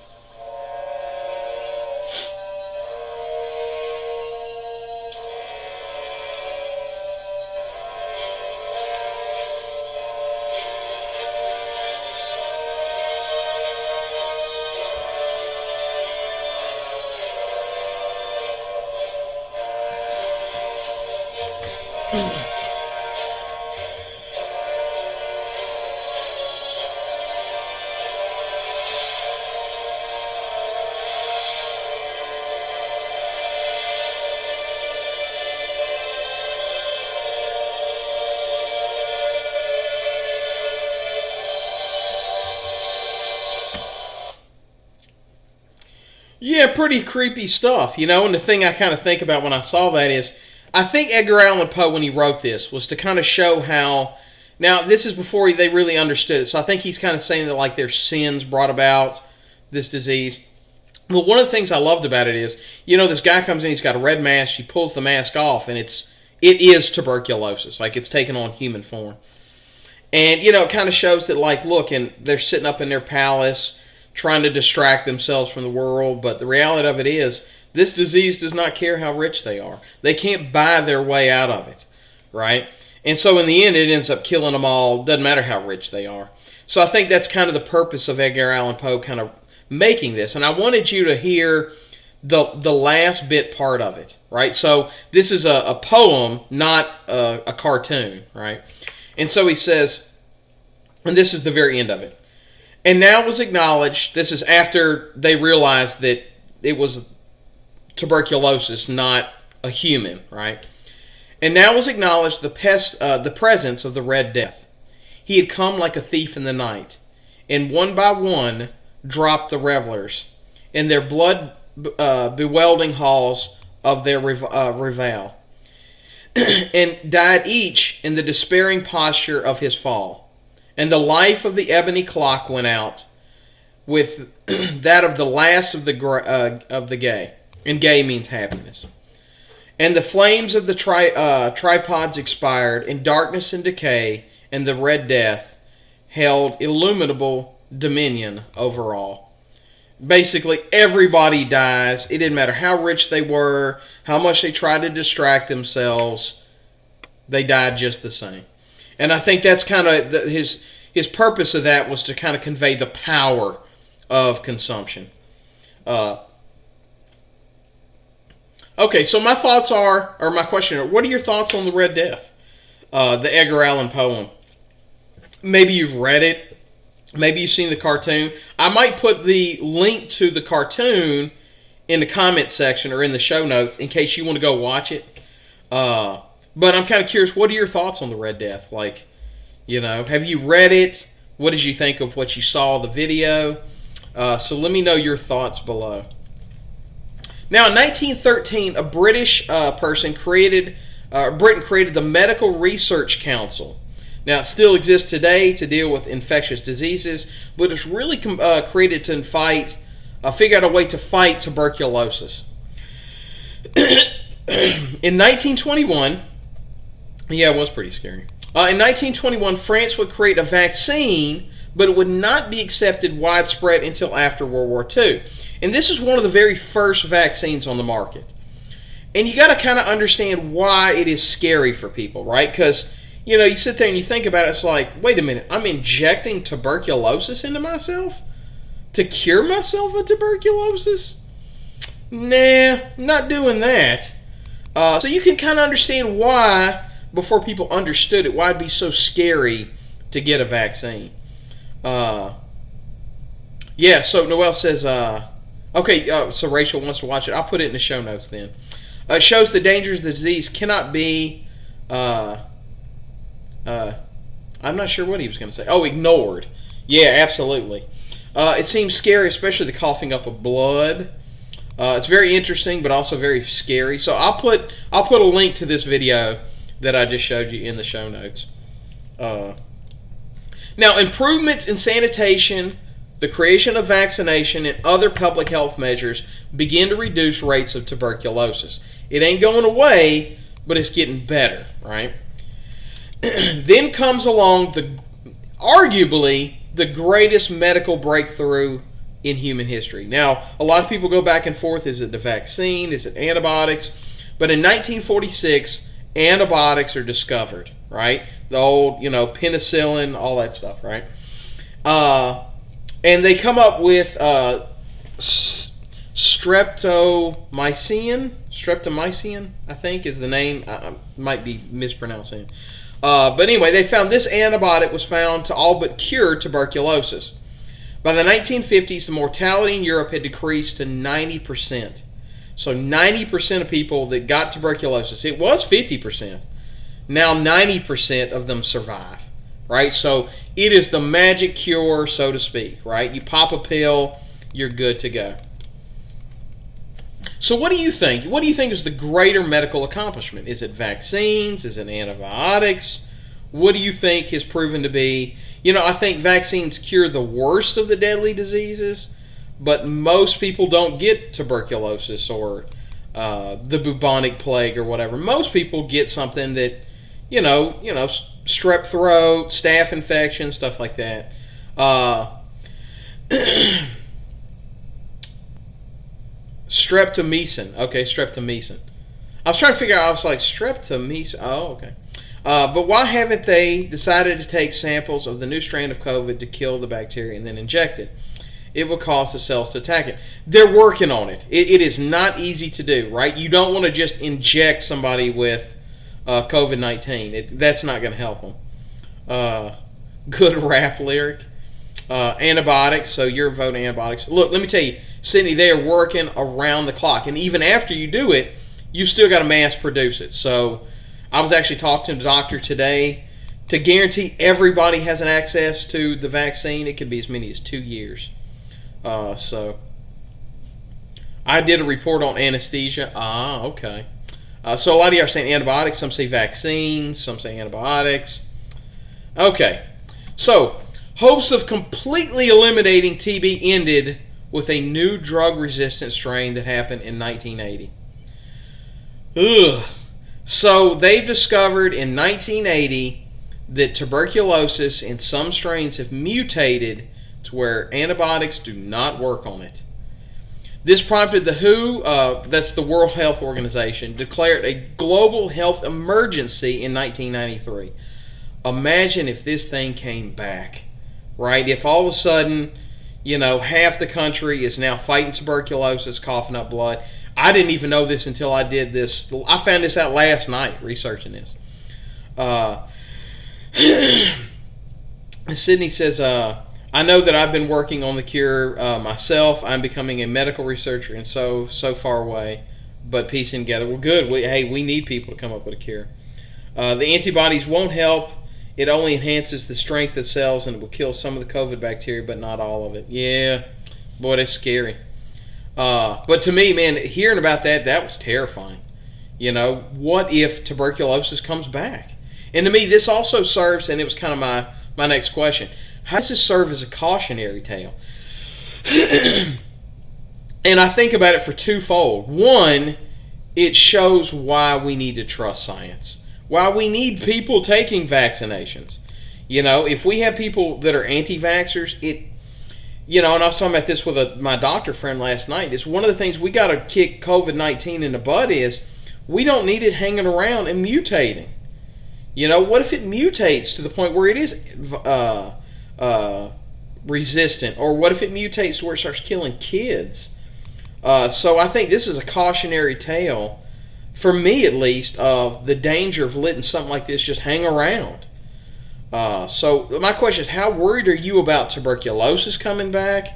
Yeah, pretty creepy stuff, you know. And the thing I kind of think about when I saw that is, I think Edgar Allan Poe, when he wrote this, was to kind of show how. Now, this is before they really understood it, so I think he's kind of saying that like their sins brought about this disease. But one of the things I loved about it is, you know, this guy comes in, he's got a red mask, he pulls the mask off, and it is tuberculosis, like it's taken on human form. And, you know, it kind of shows that, like, look, and they're sitting up in their palace, trying to distract themselves from the world, but the reality of it is, this disease does not care how rich they are. They can't buy their way out of it, right? And so in the end, it ends up killing them all. Doesn't matter how rich they are. So I think that's kind of the purpose of Edgar Allan Poe kind of making this. And I wanted you to hear the last bit part of it, right? So this is a poem, not a cartoon, right? And so he says, and this is the very end of it. And now it was acknowledged, this is after they realized that it was tuberculosis, not a human, right? And now was acknowledged the presence of the Red Death. He had come like a thief in the night, and one by one dropped the revelers in their blood bewildering halls of their revel, and died each in the despairing posture of his fall. and the life of the ebony clock went out with that of the last of the gay, and gay means happiness. And the flames of the tripods expired, and darkness and decay and the Red Death held illimitable dominion over all. Basically, everybody dies. It didn't matter how rich they were, how much they tried to distract themselves. They died just the same. And I think that's kind of his purpose of that was to kind of convey the power of consumption. Okay, so my thoughts are, or my question are, what are your thoughts on the Red Death? The Edgar Allan poem. Maybe you've read it. Maybe you've seen the cartoon. I might put the link to the cartoon in the comment section or in the show notes in case you want to go watch it. But I'm kind of curious, what are your thoughts on the Red Death? Like, have you read it? What did you think of what you saw, the video? So let me know your thoughts below. Now, in 1913, a British Britain created the Medical Research Council. Now, it still exists today to deal with infectious diseases, but it's really created to figure out a way to fight tuberculosis. In 1921, yeah, it was pretty scary. In 1921, France would create a vaccine, but it would not be accepted widespread until after World War II. And this is one of the very first vaccines on the market. And you got to kind of understand why it is scary for people, right? Because, you sit there and you think about it, it's like, wait a minute, I'm injecting tuberculosis into myself? To cure myself of tuberculosis? Nah, not doing that. So you can kind of understand why, before people understood it, why it'd be so scary to get a vaccine. Yeah, so Noel says, so Rachel wants to watch it. I'll put it in the show notes then. It shows the dangers of the disease cannot be, I'm not sure what he was going to say. Oh, ignored. Yeah, absolutely. It seems scary, especially the coughing up of blood. It's very interesting, but also very scary. So I'll put a link to this video that I just showed you in the show notes. Now, improvements in sanitation, the creation of vaccination, and other public health measures begin to reduce rates of tuberculosis. It ain't going away, but it's getting better, right? Then comes along arguably the greatest medical breakthrough in human history. Now, a lot of people go back and forth. Is it the vaccine? Is it antibiotics? But in 1946, antibiotics are discovered, right? The old, penicillin, all that stuff, right? And they come up with streptomycin, I think is the name. I might be mispronouncing it. But anyway, they found this antibiotic was found to all but cure tuberculosis. By the 1950s, the mortality in Europe had decreased to 90%. So 90% of people that got tuberculosis, it was 50%. Now 90% of them survive, right? So it is the magic cure, so to speak, right? You pop a pill, you're good to go. So what do you think? What do you think is the greater medical accomplishment? Is it vaccines? Is it antibiotics? What do you think has proven to be? I think vaccines cure the worst of the deadly diseases, but most people don't get tuberculosis or the bubonic plague or whatever. Most people get something that, strep throat, staph infection, stuff like that. Streptomycin. Okay, streptomycin. I was trying to figure out, I was like, streptomycin. Oh, okay. But why haven't they decided to take samples of the new strain of COVID to kill the bacteria and then inject it? It will cause the cells to attack it. They're working on it. It is not easy to do, right? You don't want to just inject somebody with COVID-19. That's not going to help them. Good rap lyric. Antibiotics, so you're voting antibiotics. Look, let me tell you, Sydney, they are working around the clock. And even after you do it, you've still got to mass produce it. So I was actually talking to a doctor today. To guarantee everybody has an access to the vaccine, it could be as many as 2 years. So I did a report on anesthesia. Okay. So a lot of you are saying antibiotics. Some say vaccines. Some say antibiotics. Okay. So, hopes of completely eliminating TB ended with a new drug-resistant strain that happened in 1980. Ugh. So, they discovered in 1980 that tuberculosis in some strains have mutated to where antibiotics do not work on it. This prompted the WHO, that's the World Health Organization, declared a global health emergency in 1993. Imagine if this thing came back, right? If all of a sudden, half the country is now fighting tuberculosis, coughing up blood. I didn't even know this until I did this. I found this out last night researching this. Sydney says, I know that I've been working on the cure myself. I'm becoming a medical researcher and so far away, but piecing together. Well, good. We need people to come up with a cure. The antibodies won't help. It only enhances the strength of cells and it will kill some of the COVID bacteria, but not all of it. Yeah, boy, that's scary. But to me, man, hearing about that was terrifying. What if tuberculosis comes back? And to me, this also serves, and it was kind of my next question, how does this serve as a cautionary tale? And I think about it for twofold. One, it shows why we need to trust science. Why we need people taking vaccinations. If we have people that are anti-vaxxers, and I was talking about this with my doctor friend last night, it's one of the things we got to kick COVID-19 in the butt is we don't need it hanging around and mutating. What if it mutates to the point where it is resistant? Or what if it mutates to where it starts killing kids? So I think this is a cautionary tale, for me at least, of the danger of letting something like this just hang around. So my question is, how worried are you about tuberculosis coming back?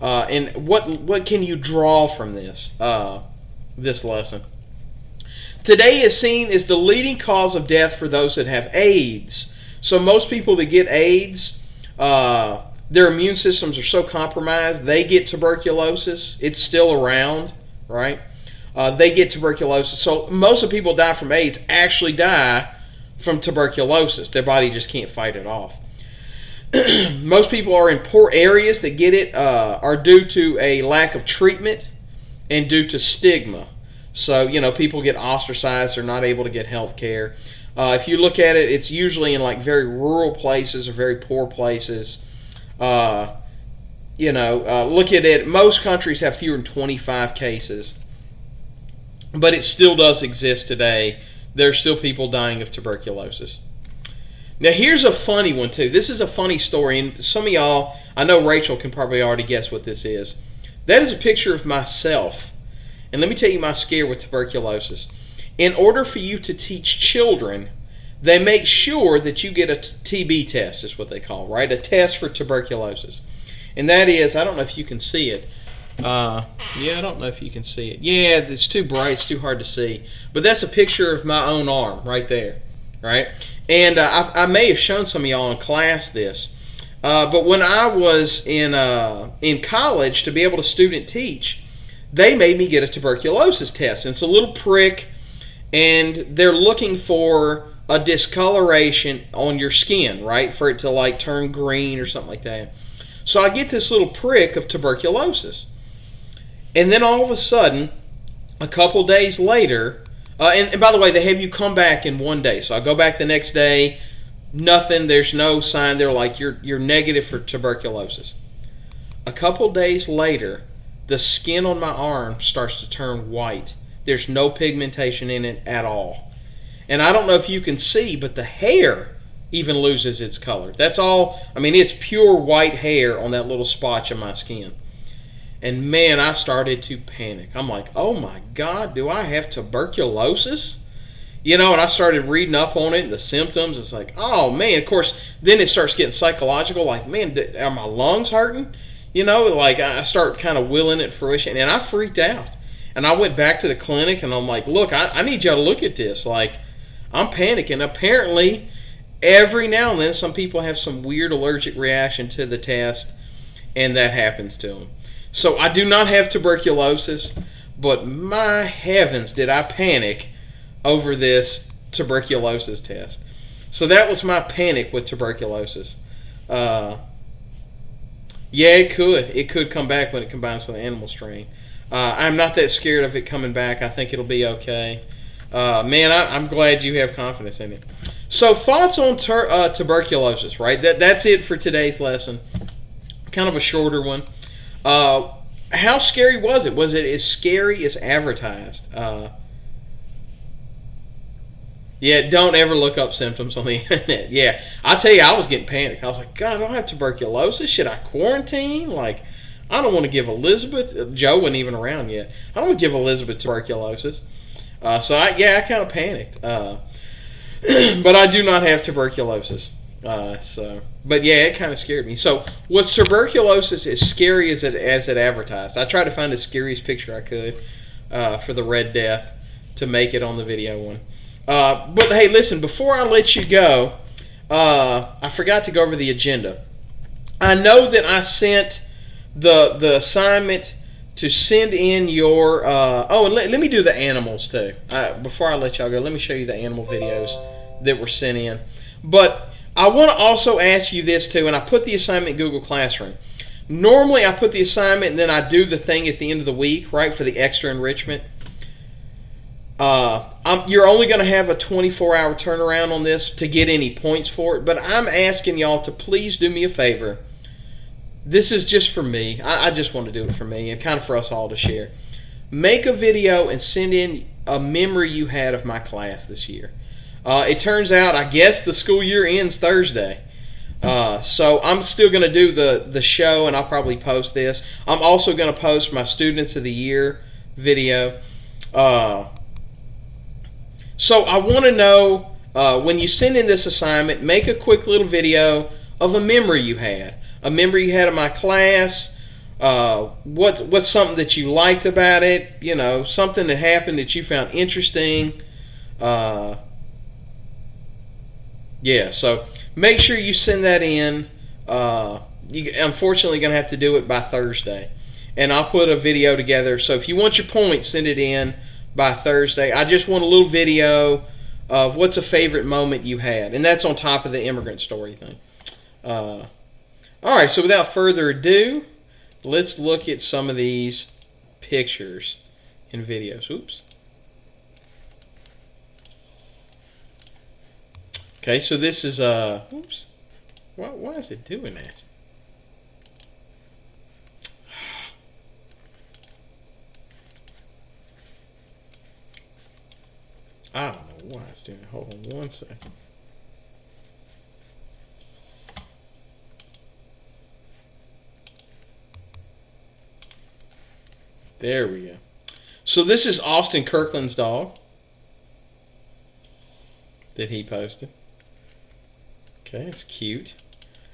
And what can you draw from this lesson? Today is seen as the leading cause of death for those that have AIDS. So most people that get AIDS, their immune systems are so compromised, they get tuberculosis. It's still around, right? They get tuberculosis. So most of the people die from AIDS actually die from tuberculosis. Their body just can't fight it off. Most people are in poor areas that get it are due to a lack of treatment and due to stigma. So, people get ostracized. They're not able to get health care. If you look at it, it's usually in like very rural places or very poor places. Look at it. Most countries have fewer than 25 cases. But it still does exist today. There's still people dying of tuberculosis. Now, here's a funny one, too. This is a funny story. And some of y'all, I know Rachel can probably already guess what this is. That is a picture of myself. And let me tell you my scare with tuberculosis. In order for you to teach children, they make sure that you get a TB test, is what they call, right? A test for tuberculosis. And that is, I don't know if you can see it. I don't know if you can see it. Yeah, it's too bright. It's too hard to see. But that's a picture of my own arm right there, right? And I may have shown some of y'all in class this. But when I was in college, to be able to student teach, they made me get a tuberculosis test. And it's a little prick, and they're looking for a discoloration on your skin, right? For it to like turn green or something like that. So I get this little prick of tuberculosis. And then all of a sudden, a couple days later, and by the way, they have you come back in one day. So I go back the next day, nothing, there's no sign. They're like, you're negative for tuberculosis. A couple days later, the skin on my arm starts to turn white. There's no pigmentation in it at all. And I don't know if you can see, but the hair even loses its color. That's all. I mean, it's pure white hair on that little spotch of my skin. And man, I started to panic. I'm like, oh my God, do I have tuberculosis? And I started reading up on it and the symptoms. It's like, oh man, of course, then it starts getting psychological. Like, man, are my lungs hurting? Like I start kind of willing it fruition. And I freaked out. And I went back to the clinic and I'm like, look, I need y'all to look at this. Like, I'm panicking. Apparently, every now and then, some people have some weird allergic reaction to the test, and that happens to them. So I do not have tuberculosis, but my heavens, did I panic over this tuberculosis test. So that was my panic with tuberculosis. Uh, yeah, it could. It could come back when it combines with animal strain. I'm not that scared of it coming back. I think it'll be okay. Man, I'm glad you have confidence in it. So, thoughts on tuberculosis, right? That's it for today's lesson. Kind of a shorter one. How scary was it? Was it as scary as advertised? Yeah, don't ever look up symptoms on the internet. Yeah, I tell you, I was getting panicked. I was like, God, I don't have tuberculosis. Should I quarantine? Like, I don't want to give Elizabeth. Joe wasn't even around yet. I don't want to give Elizabeth tuberculosis. I kind of panicked. But I do not have tuberculosis. But yeah, it kind of scared me. So, was tuberculosis as scary as it advertised? I tried to find the scariest picture I could for the Red Death to make it on the video one. But hey, listen, before I let you go, I forgot to go over the agenda. I know that I sent the assignment to send in your. And let me do the animals too. Before I let y'all go, let me show you the animal videos that were sent in. But I want to also ask you this too, and I put the assignment in Google Classroom. Normally, I put the assignment and then I do the thing at the end of the week, right, for the extra enrichment. You're only going to have a 24-hour turnaround on this to get any points for it, but I'm asking y'all to please do me a favor. This is just for me. I just want to do it for me and kind of for us all to share. Make a video and send in a memory you had of my class this year. It turns out, I guess, the school year ends Thursday. So I'm still going to do the show, and I'll probably post this. I'm also going to post my Students of the Year video. So I want to know, when you send in this assignment, make a quick little video of a memory you had. A memory you had of my class. What's something that you liked about it? You know, something that happened that you found interesting. So make sure you send that in. You're unfortunately going to have to do it by Thursday. And I'll put a video together. So if you want your points, send it in by Thursday. I just want a little video of what's a favorite moment you had. And that's on top of the immigrant story thing. Alright, so without further ado, let's look at some of these pictures and videos. Oops. Okay, so this is oops. Why is it doing that? I don't know why it's doing it. Hold on one second. There we go. So this is Austin Kirkland's dog that he posted. Okay, it's cute.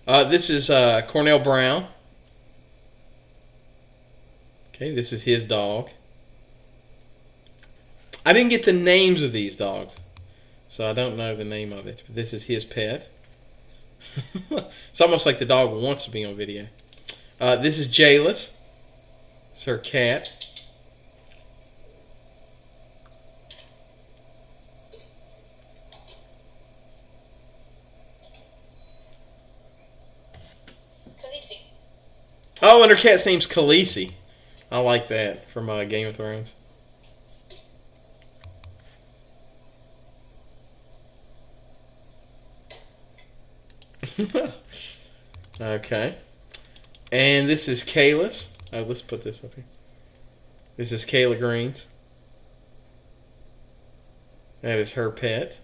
This is Cornell Brown. Okay, this is his dog. I didn't get the names of these dogs, so I don't know the name of it. But this is his pet. It's almost like the dog wants to be on video. This is Jayless. It's her cat. Khaleesi. Oh, and her cat's name's Khaleesi. I like that from Game of Thrones. Okay. And this is Kayla's. Oh, let's put this up here. This is Kayla Green's. That is her pet.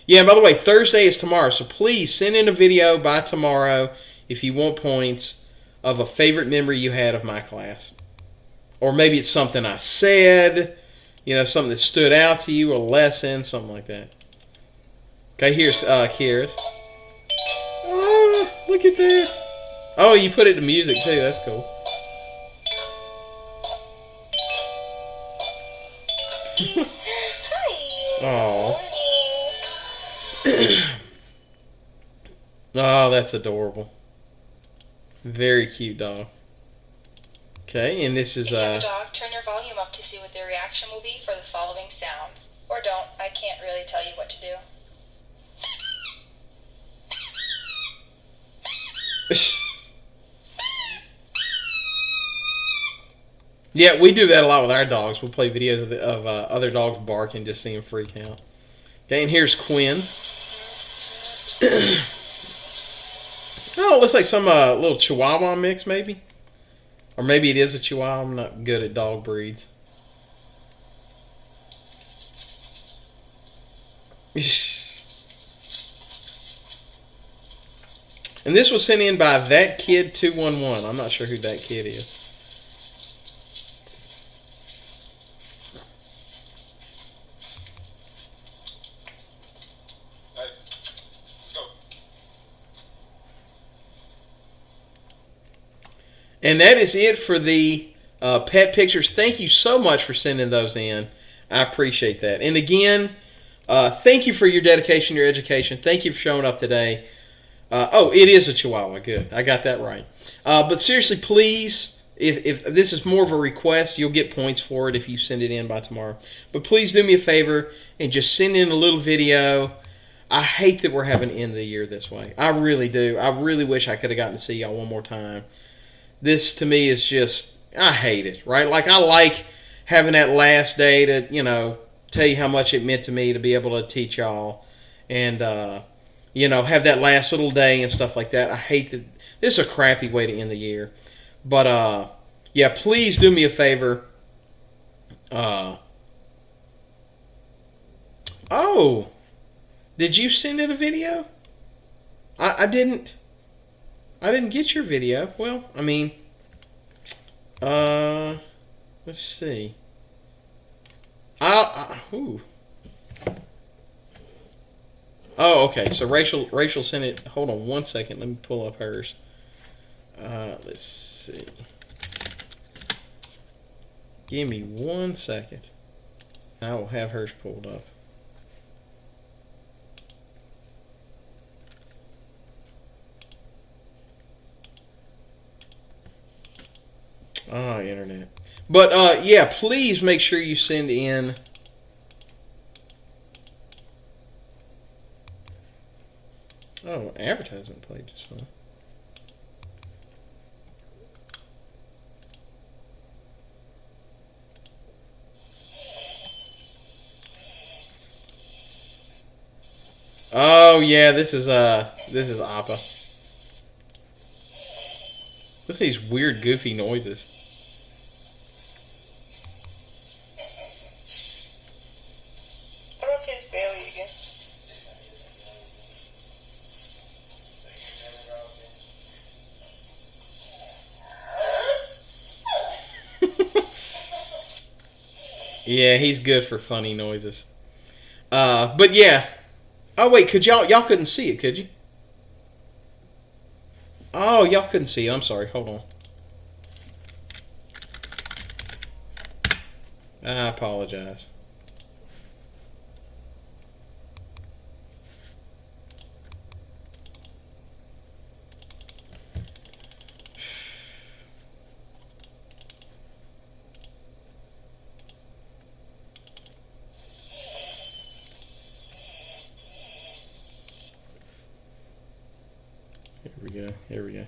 Yeah, and by the way, Thursday is tomorrow, so please send in a video by tomorrow if you want points of a favorite memory you had of my class. Or maybe it's something I said, you know, something that stood out to you, a lesson, something like that. Okay, here's Kira's. Oh, look at that. Oh, you put it to music too, that's cool. Hi. Oh, that's adorable. Very cute dog. Okay, and this is If you have a dog, turn your volume up to see what their reaction will be for the following sounds. Or don't. I can't really tell you what to do. Yeah, we do that a lot with our dogs. We'll play videos of other dogs bark and just see them freak out. Okay, and here's Quinn's. Oh, it looks like some little Chihuahua mix, maybe. Or maybe it is a Chihuahua. I'm not good at dog breeds. And this was sent in by That Kid 211. I'm not sure who that kid is. And that is it for the pet pictures. Thank you so much for sending those in. I appreciate that. And again, thank you for your dedication, your education. Thank you for showing up today. Oh, it is a Chihuahua. Good. I got that right. But seriously, please, if this is more of a request, you'll get points for it if you send it in by tomorrow. But please do me a favor and just send in a little video. I hate that we're having to end the year this way. I really do. I really wish I could have gotten to see y'all one more time. This, to me, is just, I hate it, right? Like, I like having that last day to, tell you how much it meant to me to be able to teach y'all and, have that last little day and stuff like that. I hate that. This is a crappy way to end the year. But, yeah, please do me a favor. Oh, did you send in a video? I didn't get your video. Well, I mean, let's see. Ooh. Oh, okay. So Rachel sent it. Hold on one second. Let me pull up hers. Let's see. Give me 1 second. I will have hers pulled up. Oh, internet. But, yeah, please make sure you send in. Oh, advertisement played just fine. Oh, yeah, this is Appa. Listen to these weird, goofy noises. Barely again. Yeah, he's good for funny noises. But yeah. Oh wait, could y'all couldn't see it, could you? Oh, y'all couldn't see it. I'm sorry. Hold on. I apologize. Here we go. Here we go.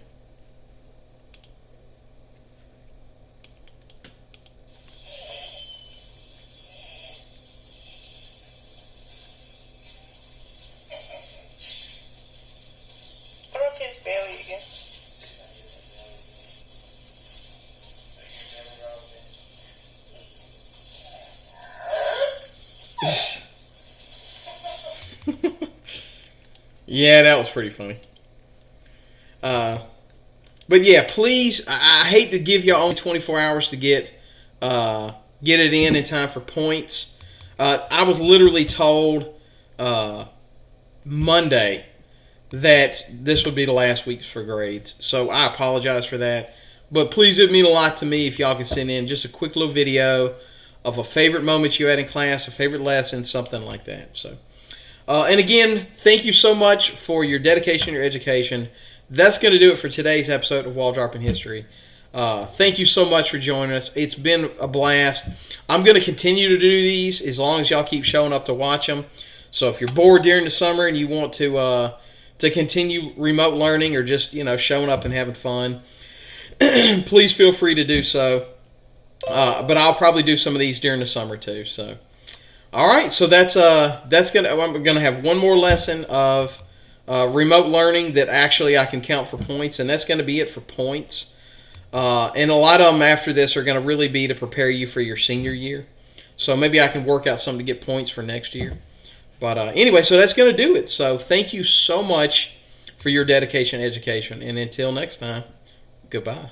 Barely again. Yeah, that was pretty funny. But yeah, please, I hate to give y'all only 24 hours to get it in time for points. I was literally told Monday that this would be the last week for grades. So I apologize for that. But please, it would mean a lot to me if y'all can send in just a quick little video of a favorite moment you had in class, a favorite lesson, something like that. So, and again, thank you so much for your dedication, your education. That's going to do it for today's episode of Wall Dropping History. Thank you so much for joining us. It's been a blast. I'm going to continue to do these as long as y'all keep showing up to watch them. So if you're bored during the summer and you want to to continue remote learning or just showing up and having fun, please feel free to do so. But I'll probably do some of these during the summer too. So, all right. So I'm gonna have one more lesson of remote learning that actually I can count for points, and that's gonna be it for points. And a lot of them after this are gonna really be to prepare you for your senior year. So maybe I can work out something to get points for next year. But anyway, so that's gonna do it. So thank you so much for your dedication and education, and until next time, goodbye.